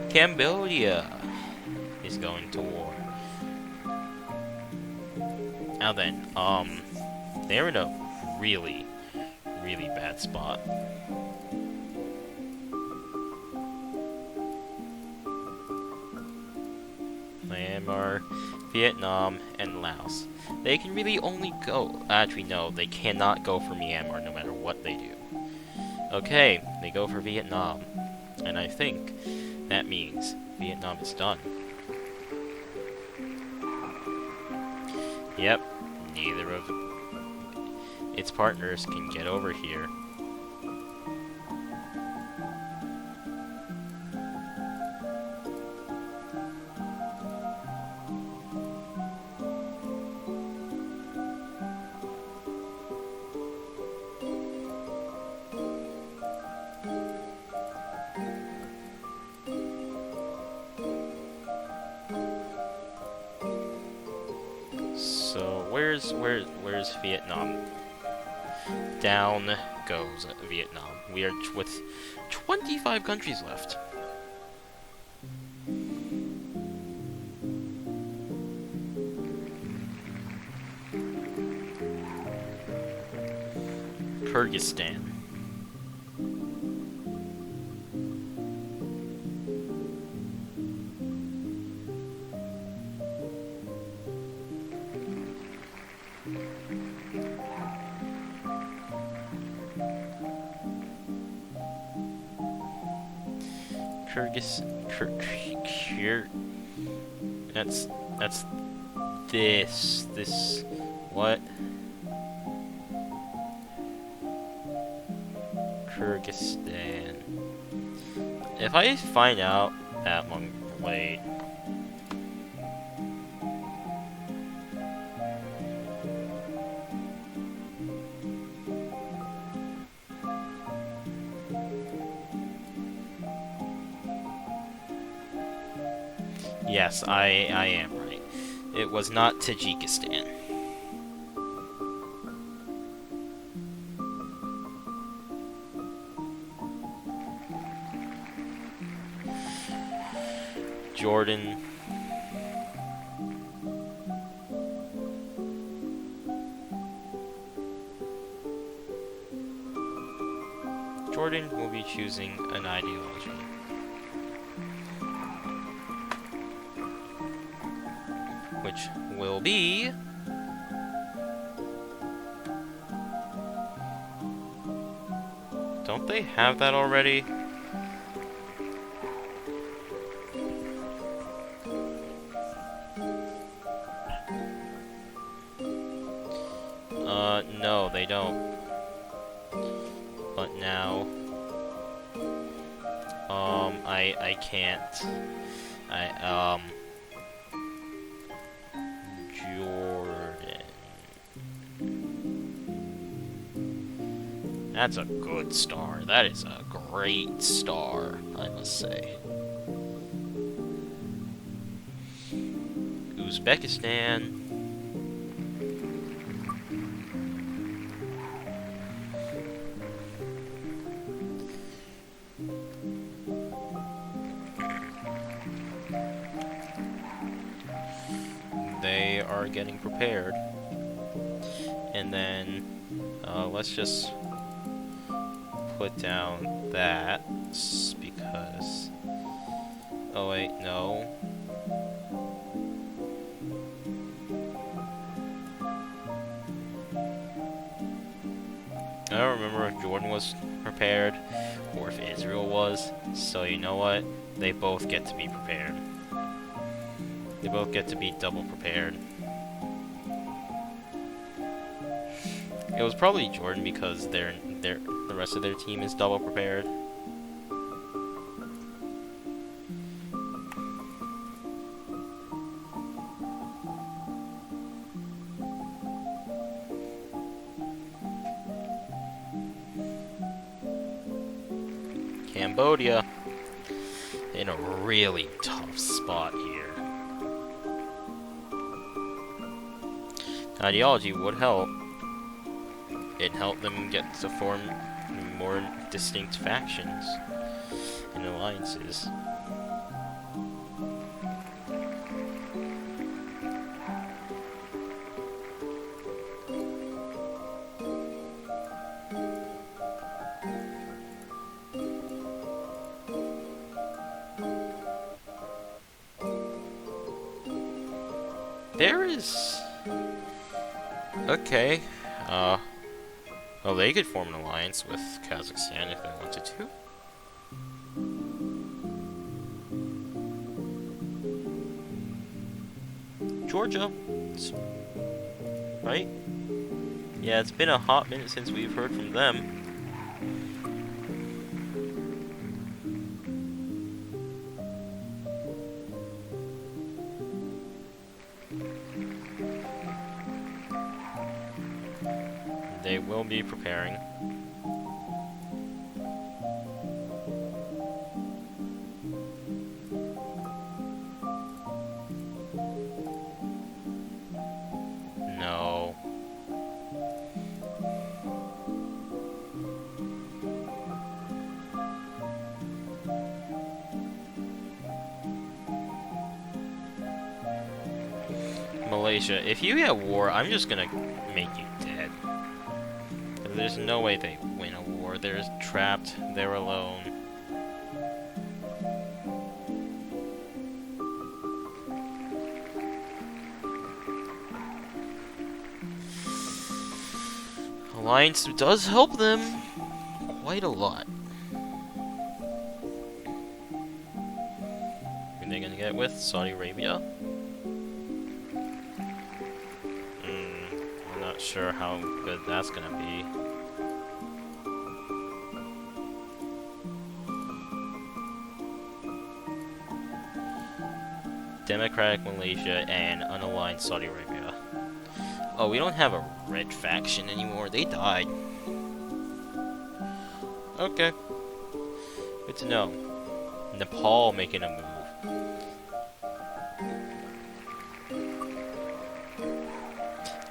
Cambodia is going to war. Now then, they're in a really, really bad spot. Myanmar, Vietnam, and Laos. They can really only go... Actually, no, they cannot go for Myanmar no matter what they do. Okay, they go for Vietnam. And I think that means Vietnam is done. Yep, neither of its partners can get over here. So where's Vietnam? Down goes Vietnam. We are with 25 countries left. Kyrgyzstan. That's this what? Kyrgyzstan. If I find out that one late. Yes, I am right. It was not Tajikistan. Jordan. Jordan will be choosing an ideology. Which will be... Don't they have that already? No, they don't. But now... I can't... Jordan. That's a good star. That is a great star, I must say. Uzbekistan. They are getting prepared. And then, let's just put down that, because... Oh wait, no. I don't remember if Jordan was prepared, or if Israel was, so you know what? They both get to be prepared. They both get to be double prepared. It was probably Jordan because the rest of their team is double prepared. Cambodia in a really tough spot here. Ideology would help. It helped them get to form more distinct factions and alliances. There is... Okay. Well, they could form an alliance with Kazakhstan if they wanted to. Georgia. Right? Yeah, it's been a hot minute since we've heard from them. They will be preparing. No. Malaysia, if you get war, I'm just gonna make you dead. There's no way they win a war. They're trapped. They're alone. Alliance does help them quite a lot. Are they gonna get with Saudi Arabia? I'm not sure how good that's gonna be. Democratic Malaysia and unaligned Saudi Arabia. Oh, we don't have a red faction anymore. They died. Okay. Good to know. Nepal making a move.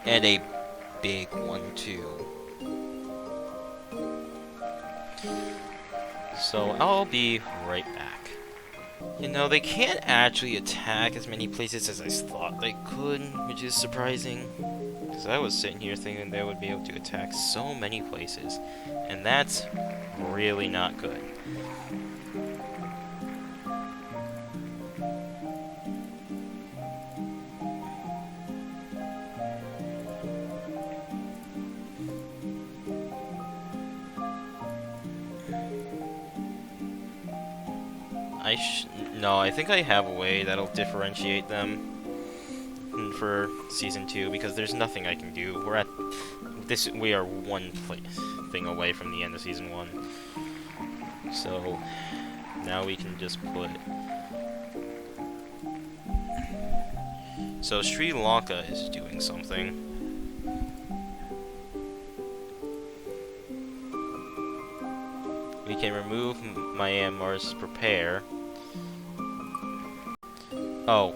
And a big one, too. So, I'll be right back. You know, they can't actually attack as many places as I thought they could, which is surprising. Because I was sitting here thinking they would be able to attack so many places. And that's really not good. No, I think I have a way that'll differentiate them for Season 2, because there's nothing I can do. We're at this. We are one thing away from the end of Season 1. So, now we can just put... So, Sri Lanka is doing something. We can remove Myanmar's prepare. Oh,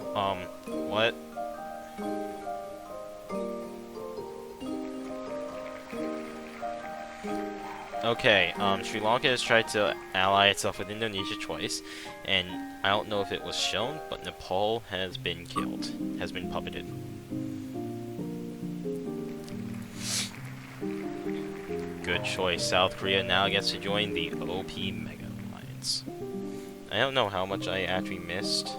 what? Okay, Sri Lanka has tried to ally itself with Indonesia twice, and I don't know if it was shown, but Nepal has been killed, has been puppeted. Good choice. South Korea now gets to join the OP Mega Alliance. I don't know how much I actually missed.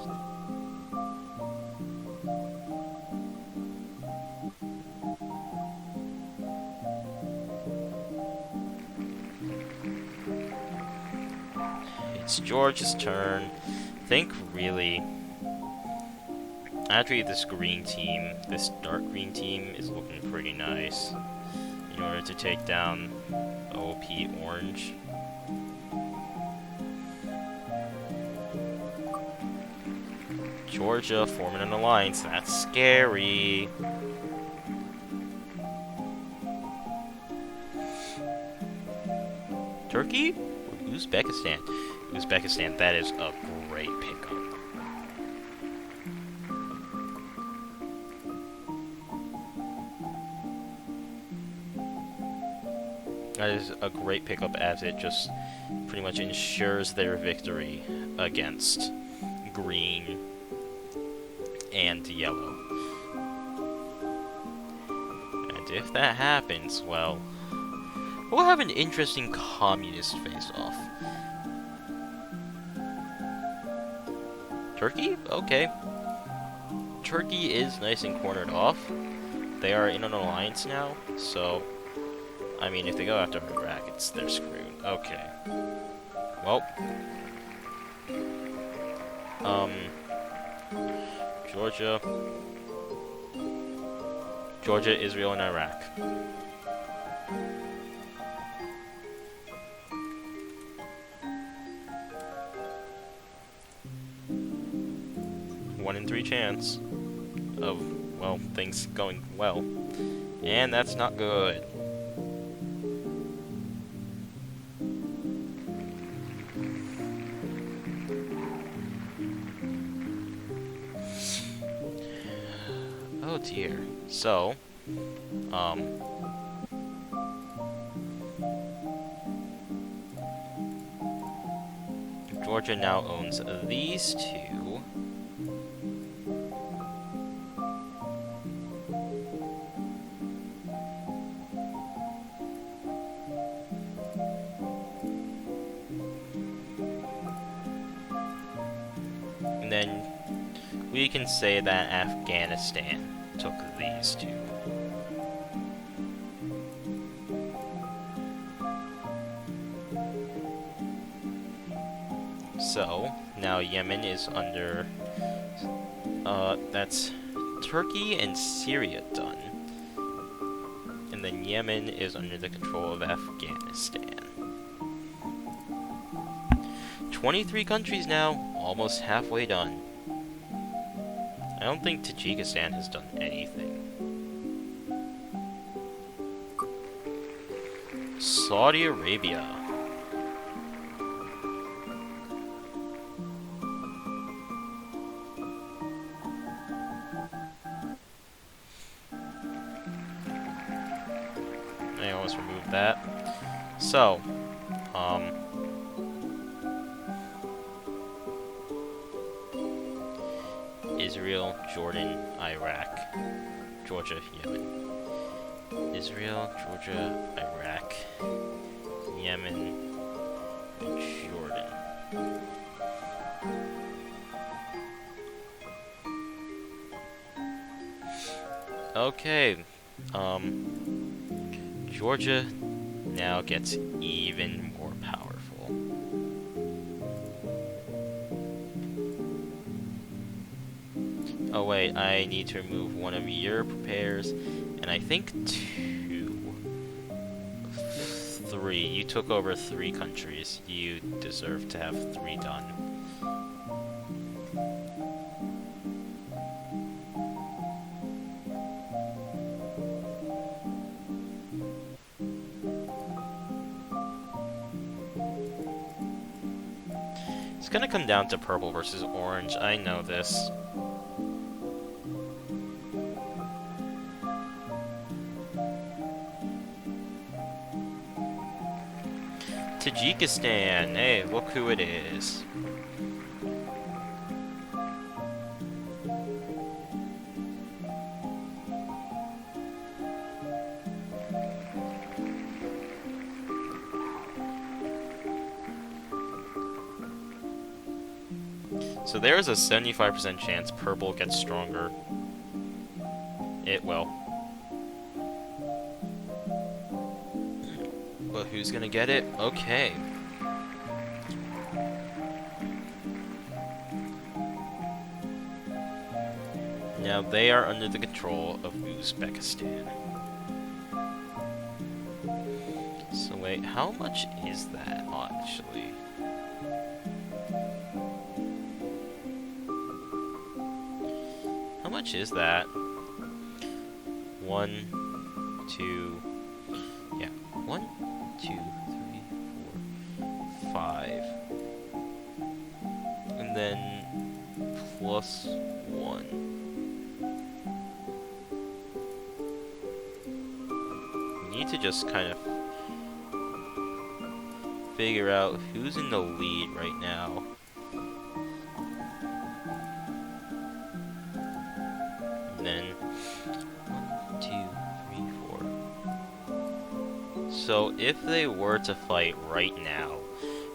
It's George's turn. I think really... Actually, this green team, this dark green team, is looking pretty nice. In order to take down OP Orange. Georgia forming an alliance. That's scary. Turkey? Or Uzbekistan? Uzbekistan, that is a great pickup. That is a great pickup, as it just pretty much ensures their victory against green and yellow. And if that happens, well, we'll have an interesting communist face-off. Turkey? Okay. Turkey is nice and cornered off. They are in an alliance now, so I mean, if they go after Iraq, they're screwed. Okay. Well, Georgia, Israel, and Iraq. One in 3 chance of, well, things going well. And that's not good. Oh dear. So, Georgia now owns these two. And then we can say that Afghanistan took these two. So, now Yemen is under, that's Turkey and Syria done. And then Yemen is under the control of Afghanistan. 23 countries now, almost halfway done. I don't think Tajikistan has done anything. Saudi Arabia. I almost removed that. So, Israel, Jordan, Iraq, Georgia, Yemen. Israel, Georgia, Iraq, Yemen, and Jordan. Okay, Georgia now gets even more powerful. Oh wait, I need to remove one of your prepares, and I think 3. You took over 3 countries. You deserve to have 3 done. It's gonna come down to purple versus orange, I know this. Tajikistan, hey, look who it is. So there's a 75% chance purple gets stronger. It will. But who's gonna get it? Okay. Now they are under the control of Uzbekistan. So wait, how much is that actually? How much is that? 1, 2, yeah, 1, 2, 3, 4, 5, and then plus 1. We need to just kind of figure out who's in the lead right now. And then 1, 2, 3, 4. So if they were to fight right now,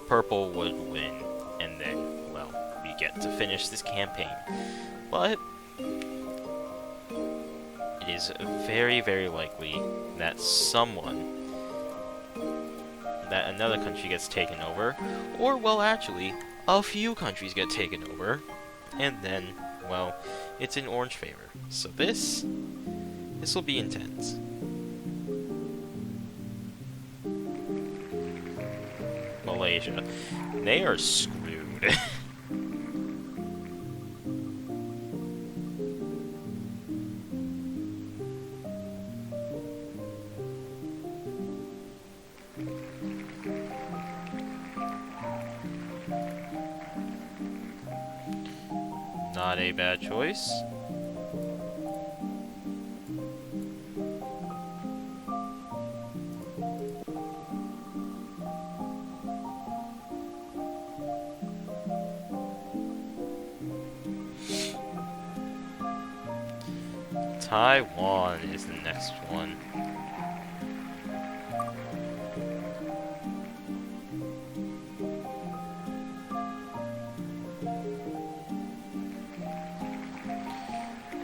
purple would win, and then, well, we get to finish this campaign. But it is very, very likely that another country gets taken over, or, well, actually, a few countries get taken over, and then, well, it's in orange favor. So this will be intense. Malaysia. They are screwed. Not a bad choice. Taiwan is the next one.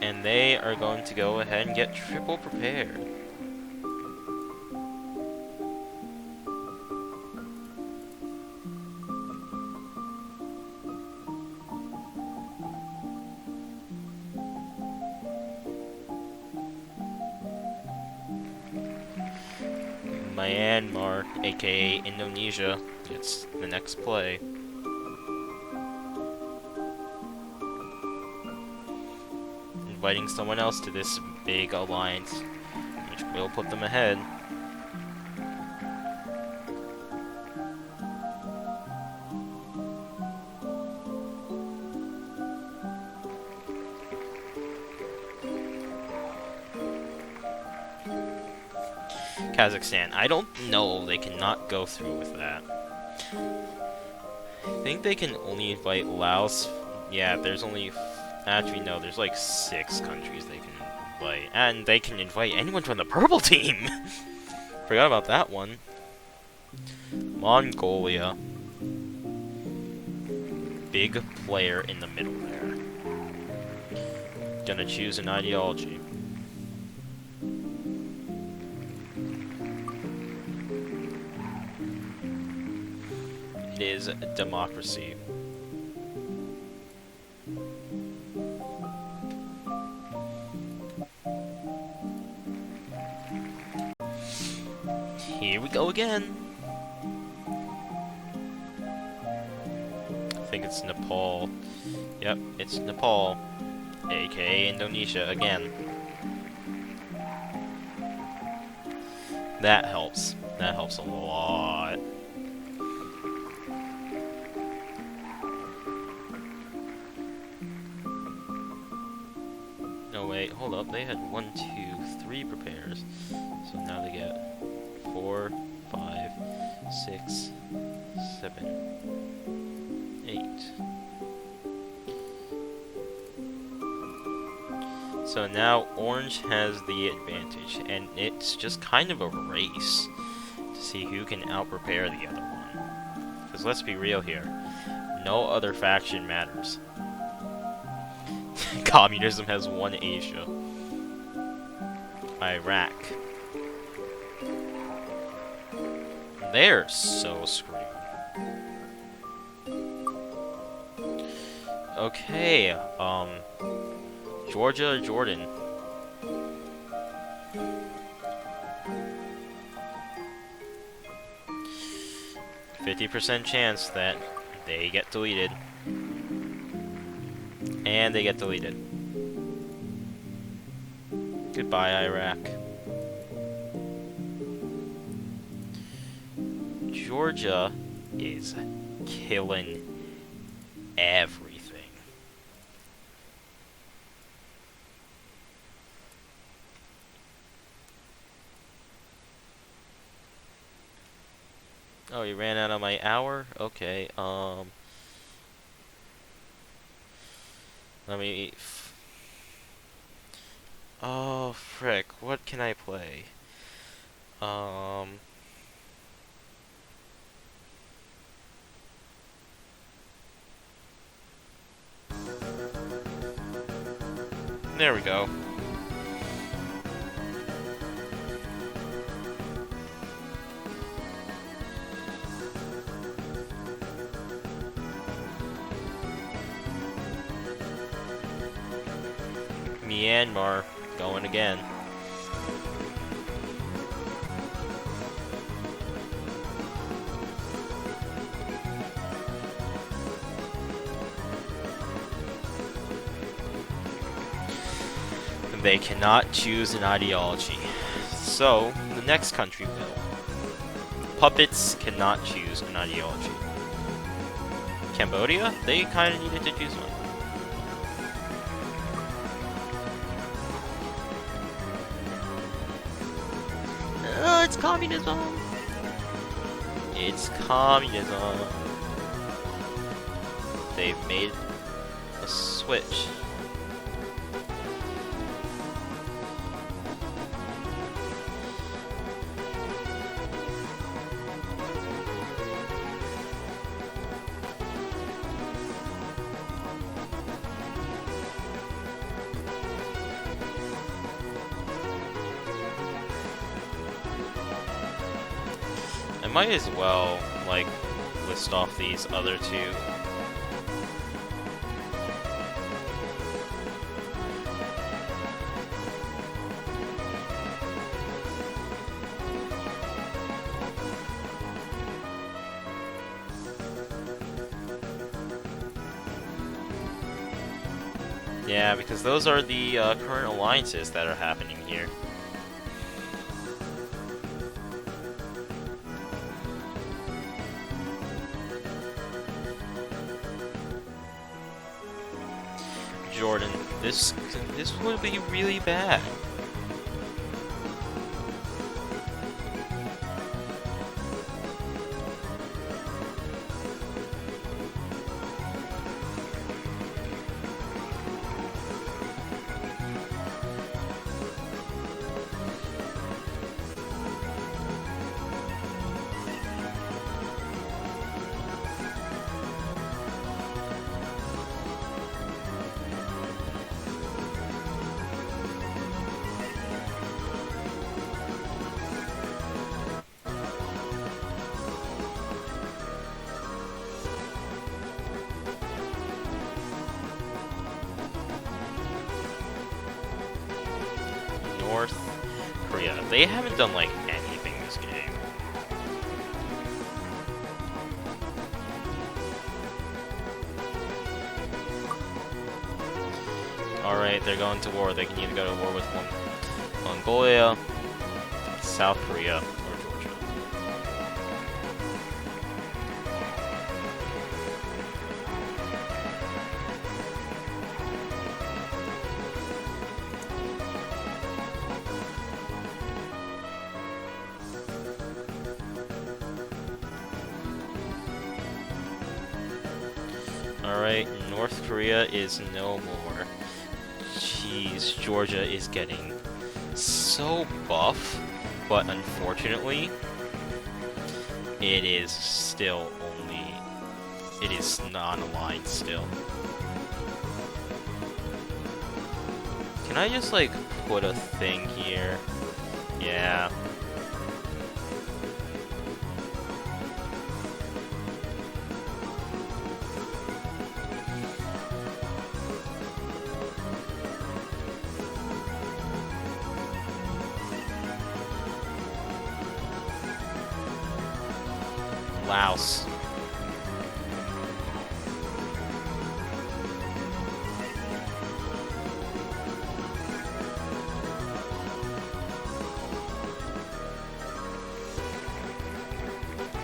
And they are going to go ahead and get triple prepared. Myanmar, aka Indonesia, gets the next play. Inviting someone else to this big alliance, which will put them ahead. Kazakhstan. I don't know, they cannot go through with that. I think they can only invite Laos. Yeah, there's only... Actually, no, there's like 6 countries they can invite. And they can invite anyone from the purple team! Forgot about that one. Mongolia. Big player in the middle there. Gonna choose an ideology. It is democracy. Here we go again. I think it's Nepal. Yep, it's Nepal, aka Indonesia again. That helps. That helps a lot. No, wait, hold up. They had 1, 2, 3 prepares. So now they get 4, 5, 6, 7, 8. So now Orange has the advantage, and it's just kind of a race to see who can out-prepare the other one. Because let's be real here, no other faction matters. Communism has won Asia. Iraq. They're so screwed. Okay, Georgia or Jordan? %50 chance that they get deleted. And they get deleted. Goodbye, Iraq. Georgia is killing everything. Oh, you ran out of my hour? Okay, let me... Oh, frick, what can I play? There we go. Myanmar going again. They cannot choose an ideology. So, the next country will. Puppets cannot choose an ideology. Cambodia? They kind of needed to choose one. Oh, it's communism! It's communism. They've made a switch. I might as well, like, list off these other two. Yeah, because those are the current alliances that are happening here. Jordan, this would be really bad. North Korea. They haven't done, like, anything this game. Alright, they're going to war. They can either go to war with Mongolia, South Korea, or Georgia. Alright, North Korea is no more. Jeez, Georgia is getting so buff, but unfortunately, it is still only... it is non-aligned still. Can I just, like, put a thing here? Yeah. Laos.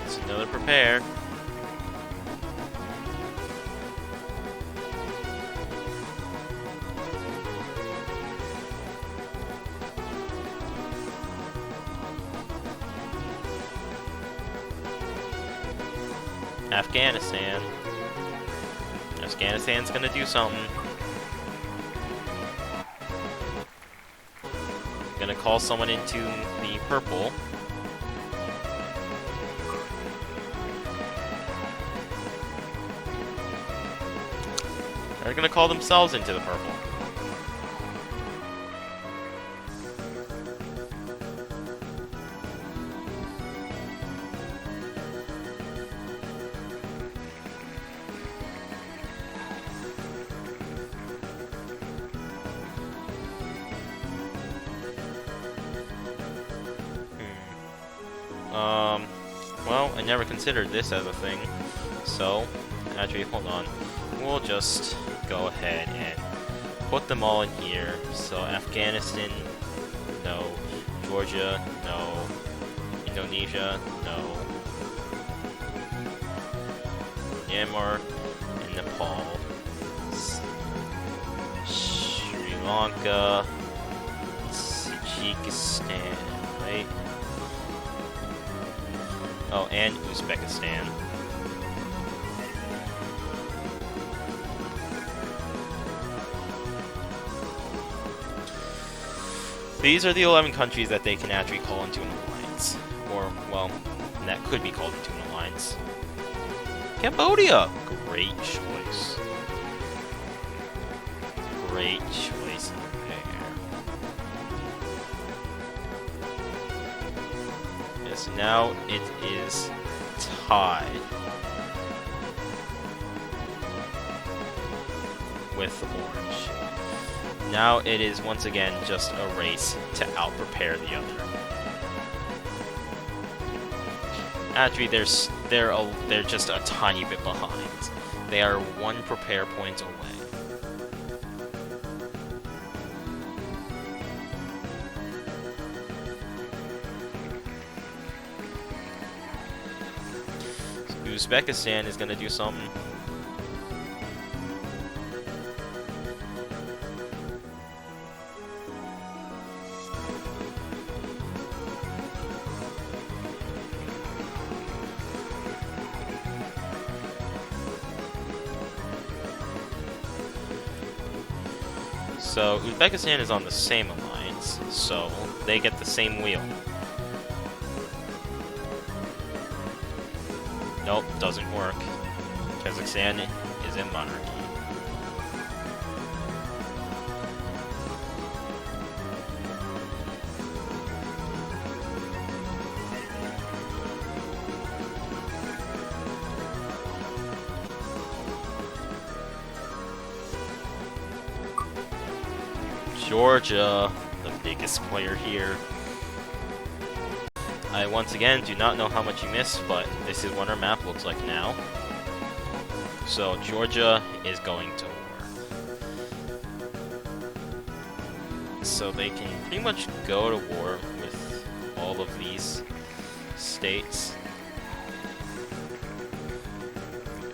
It's another prepare. Afghanistan. Afghanistan's gonna do something. Gonna call someone into the purple. They're gonna call themselves into the purple. Well, I never considered this as a thing. So, actually, hold on. We'll just go ahead and put them all in here. So, Afghanistan, no. Georgia, no. Indonesia, no. Myanmar and Nepal. Sri Lanka, Tajikistan, right? Oh, and Uzbekistan. These are the 11 countries that they can actually call into an alliance. Or, well, that could be called into an alliance. Cambodia! Great choice. Great choice there. Yes, now it is tied with orange. Now it is once again just a race to out-prepare the other. Actually, they're just a tiny bit behind. They are 1 prepare point away. So Uzbekistan is gonna do something. So, Uzbekistan is on the same alliance, so they get the same wheel. Nope, doesn't work. Kazakhstan is in monarchy. Georgia, the biggest player here. I once again do not know how much you missed, but this is what our map looks like now. So Georgia is going to war. So they can pretty much go to war with all of these states.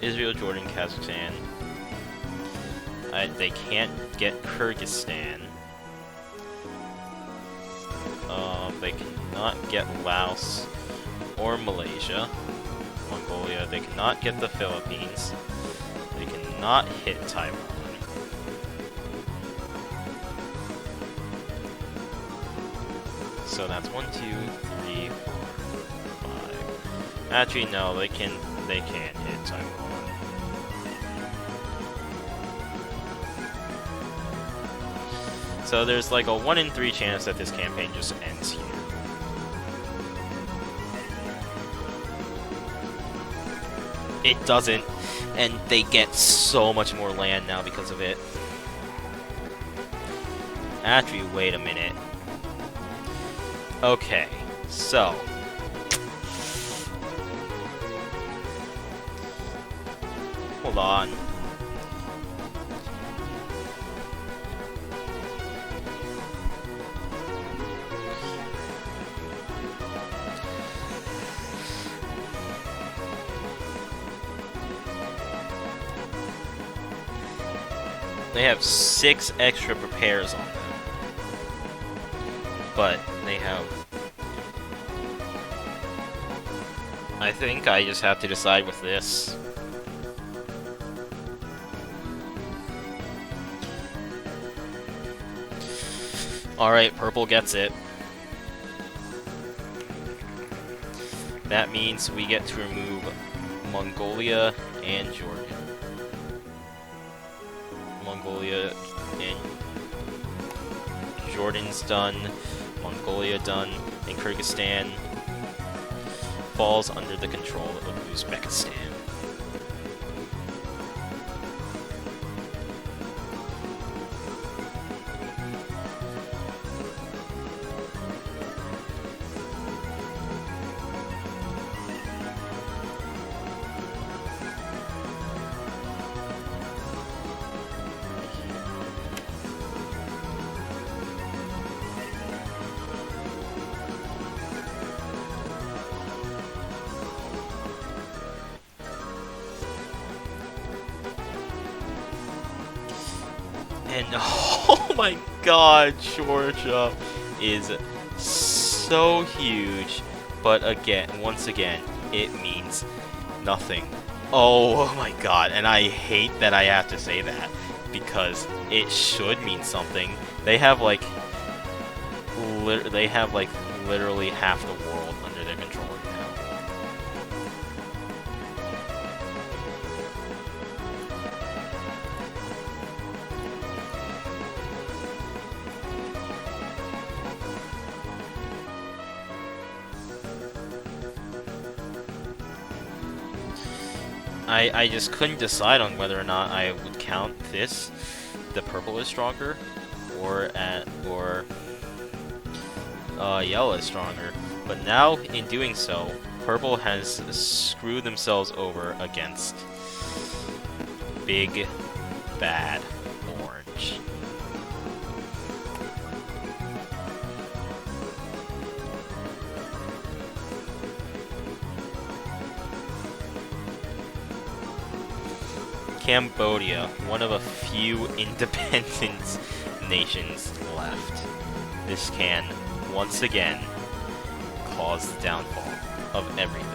Israel, Jordan, Kazakhstan. They can't get Kyrgyzstan. They cannot get Laos or Malaysia. Mongolia. They cannot get the Philippines. They cannot hit Taiwan. So that's 1, 2, 3, 4, 5. Actually, no, they can't hit Taiwan. So there's like a 1 in 3 chance that this campaign just ends here. It doesn't, and they get so much more land now because of it. Actually, wait a minute. Okay, so hold on. They have 6 extra prepares on them. But they have... I think I just have to decide with this. Alright, purple gets it. That means we get to remove Mongolia and Jordan. Mongolia and Jordan's done, Mongolia done, and Kyrgyzstan falls under the control of Uzbekistan. And oh my god, Georgia is so huge. But again, once again, it means nothing. Oh my god, and I hate that I have to say that, because it should mean something. They have like literally half the world under their control right now. I just couldn't decide on whether or not I would count this, the purple is stronger, or yellow is stronger. But now, in doing so, purple has screwed themselves over against big bad orange. Cambodia, one of a few independent nations left. This can, once again, cause the downfall of everything.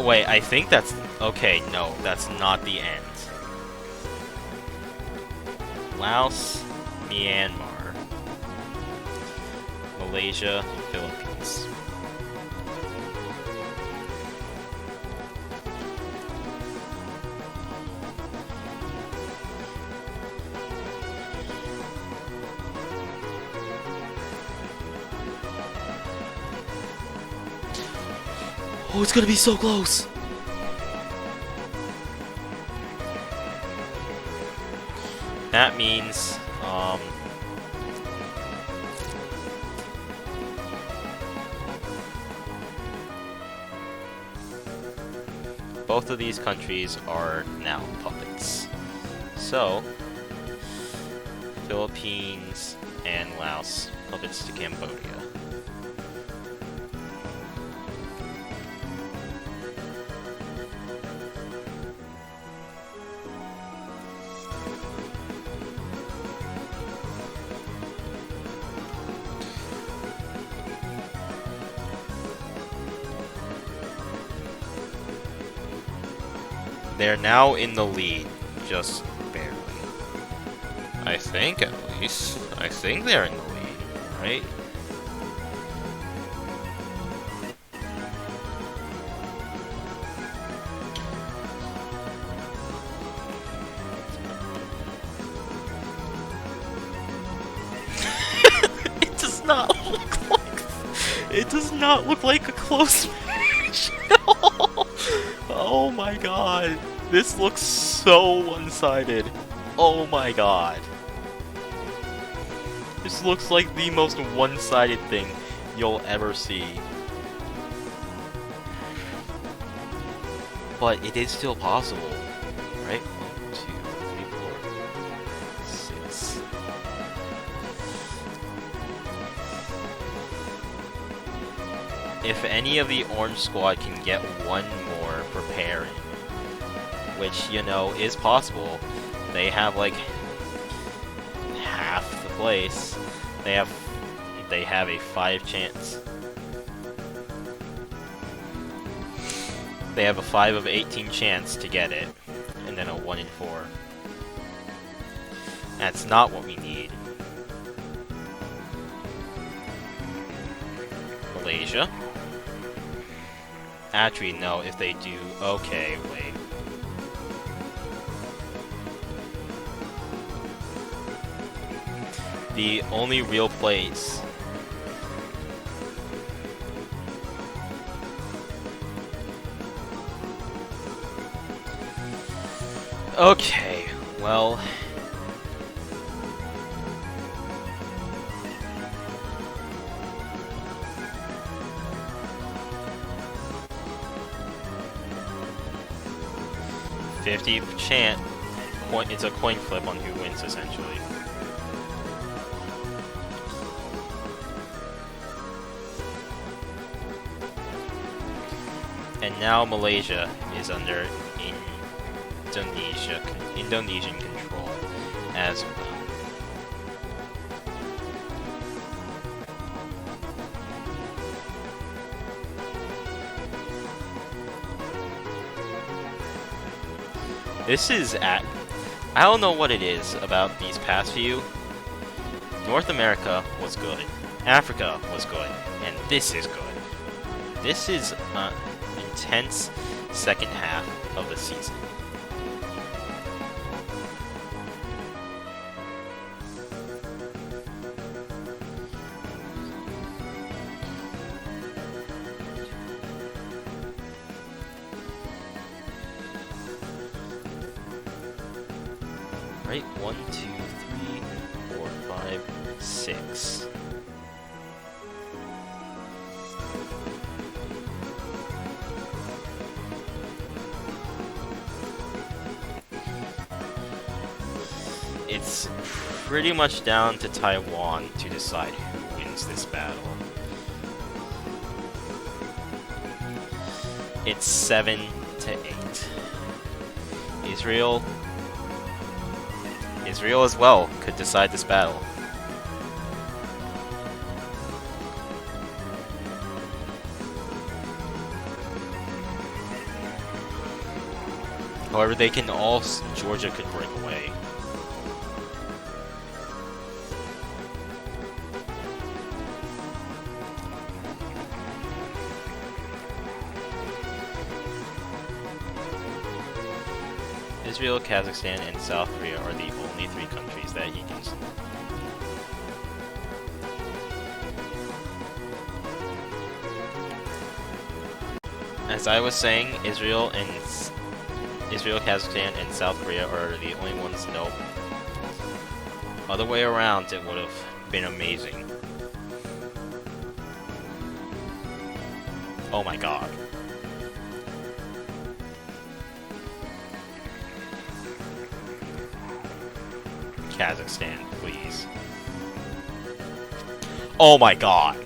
Wait, I think that's... Okay, no, that's not the end. Laos, Myanmar, Malaysia, Philippines. Oh, it's gonna be so close! That means, both of these countries are now puppets. So, Philippines and Laos, puppets to Cambodia. They're now in the lead, just barely. I think, at least. I think they're in the lead, right? It does not look like... It does not look like a close match at all! Oh my god. This looks so one-sided. Oh my god. This looks like the most one-sided thing you'll ever see. But it is still possible, right? 1, 2, 3, 4, 6. If any of the orange squad can get one more preparing, which, you know, is possible. They have, like, half the place. They have a 5 chance. They have a 5 of 18 chance to get it, and then a 1 in 4. That's not what we need. Malaysia. Actually, no, if they do... Okay, wait. The only real place... Okay, well... It's a coin flip on who wins, essentially. And now Malaysia is under Indonesian control as well. This is I don't know what it is about these past few. North America was good, Africa was good, and this is good. This is an intense second half of the season. Right, 1, 2, 3, 4, 5, 6. It's pretty much down to Taiwan to decide who wins this battle. It's 7 to 8. Israel as well could decide this battle. However, they can all. Georgia could break away. Israel, Kazakhstan, and South Korea are the only 3 countries that he can. As I was saying, Israel, Kazakhstan, and South Korea are the only ones. Nope. Other way around, it would have been amazing. Oh my god. Kazakhstan, please. Oh my god.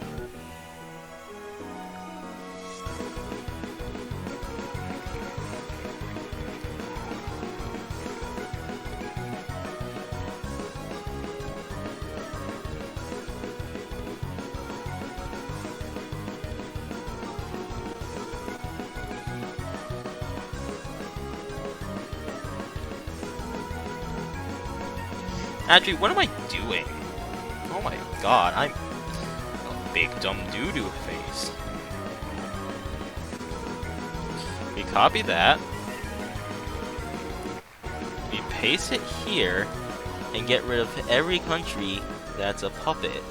Actually, what am I doing? Oh my god, I'm a big dumb doo-doo face. We copy that. We paste it here and get rid of every country that's a puppet.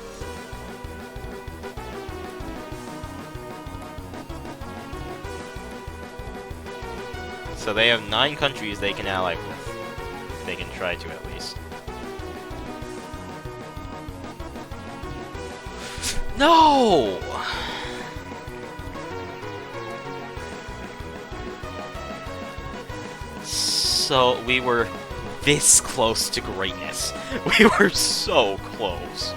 So they have 9 countries they can ally with. They can try to, at least. No! So, we were this close to greatness. We were so close.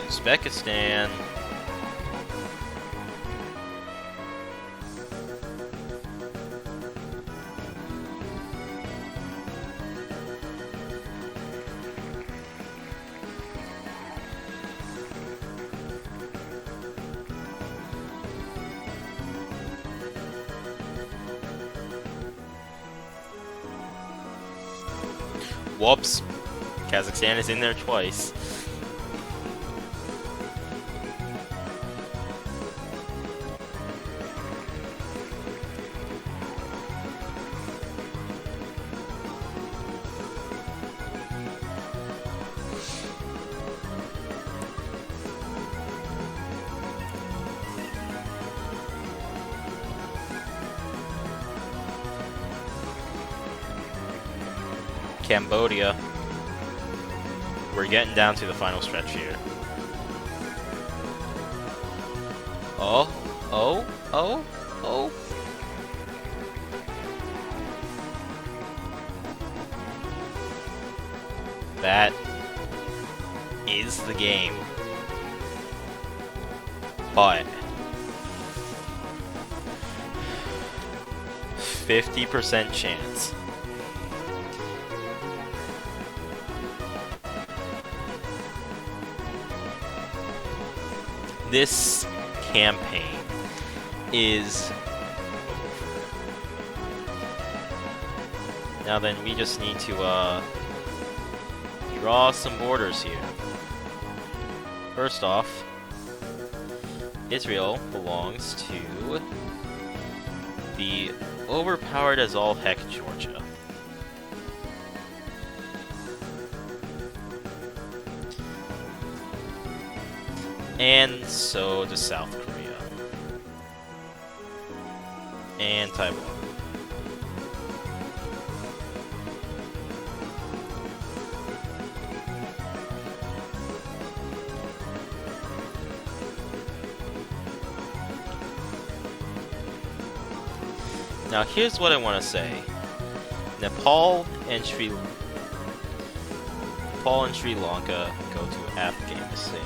Uzbekistan. Whoops. Kazakhstan is in there twice. Cambodia. We're getting down to the final stretch here. Oh, oh, oh, oh. That is the game. but 50% chance. This campaign is now then we just need to draw some borders here. First off, Israel belongs to the overpowered as all heck Georgia. And so does South Korea. And Taiwan. Now here's what I want to say. Nepal and Sri Lanka go to Afghanistan.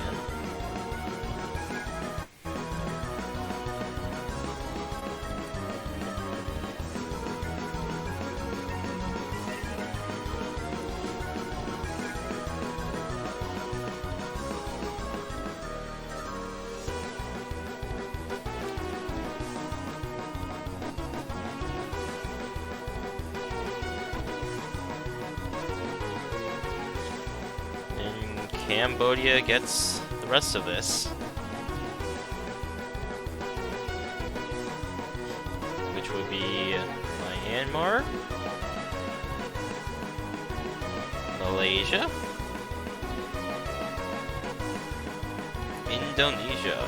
Cambodia gets the rest of this, which would be Myanmar, Malaysia, Indonesia,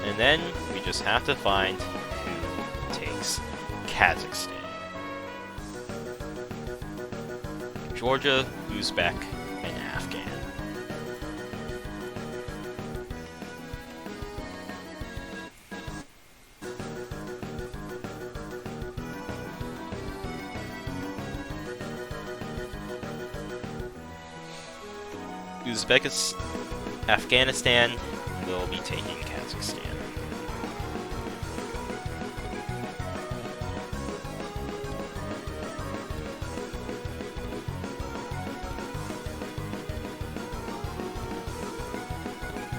and then we just have to find who takes Kazakhstan. Georgia, Uzbek, and Afghan. Afghanistan will be taking Kazakhstan.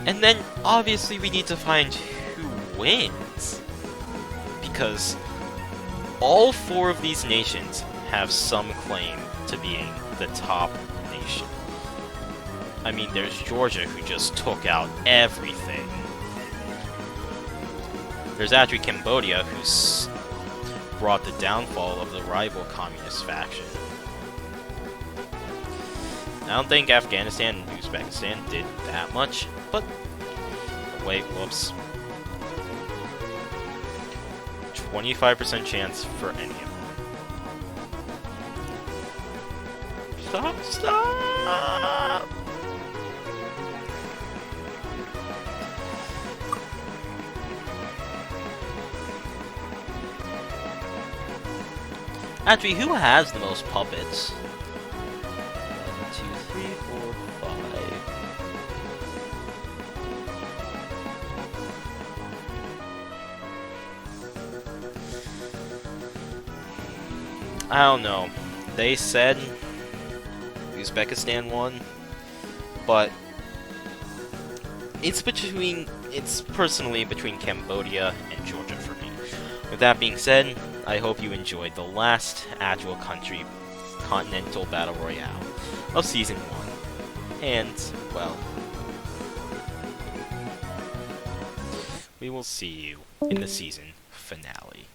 And then, obviously, we need to find who wins. Because all four of these nations have some claim to being the top nation. I mean, there's Georgia, who just took out everything. There's actually Cambodia, who's brought the downfall of the rival communist faction. I don't think Afghanistan and Uzbekistan did that much, but wait, whoops. 25% chance for any of them. Stop! Actually, who has the most puppets? 1, 2, 3, 4, 5. I don't know. They said Uzbekistan won, but it's personally between Cambodia and Georgia for me. With that being said, I hope you enjoyed the last actual country continental battle royale of Season 1. And, well, we will see you in the season finale.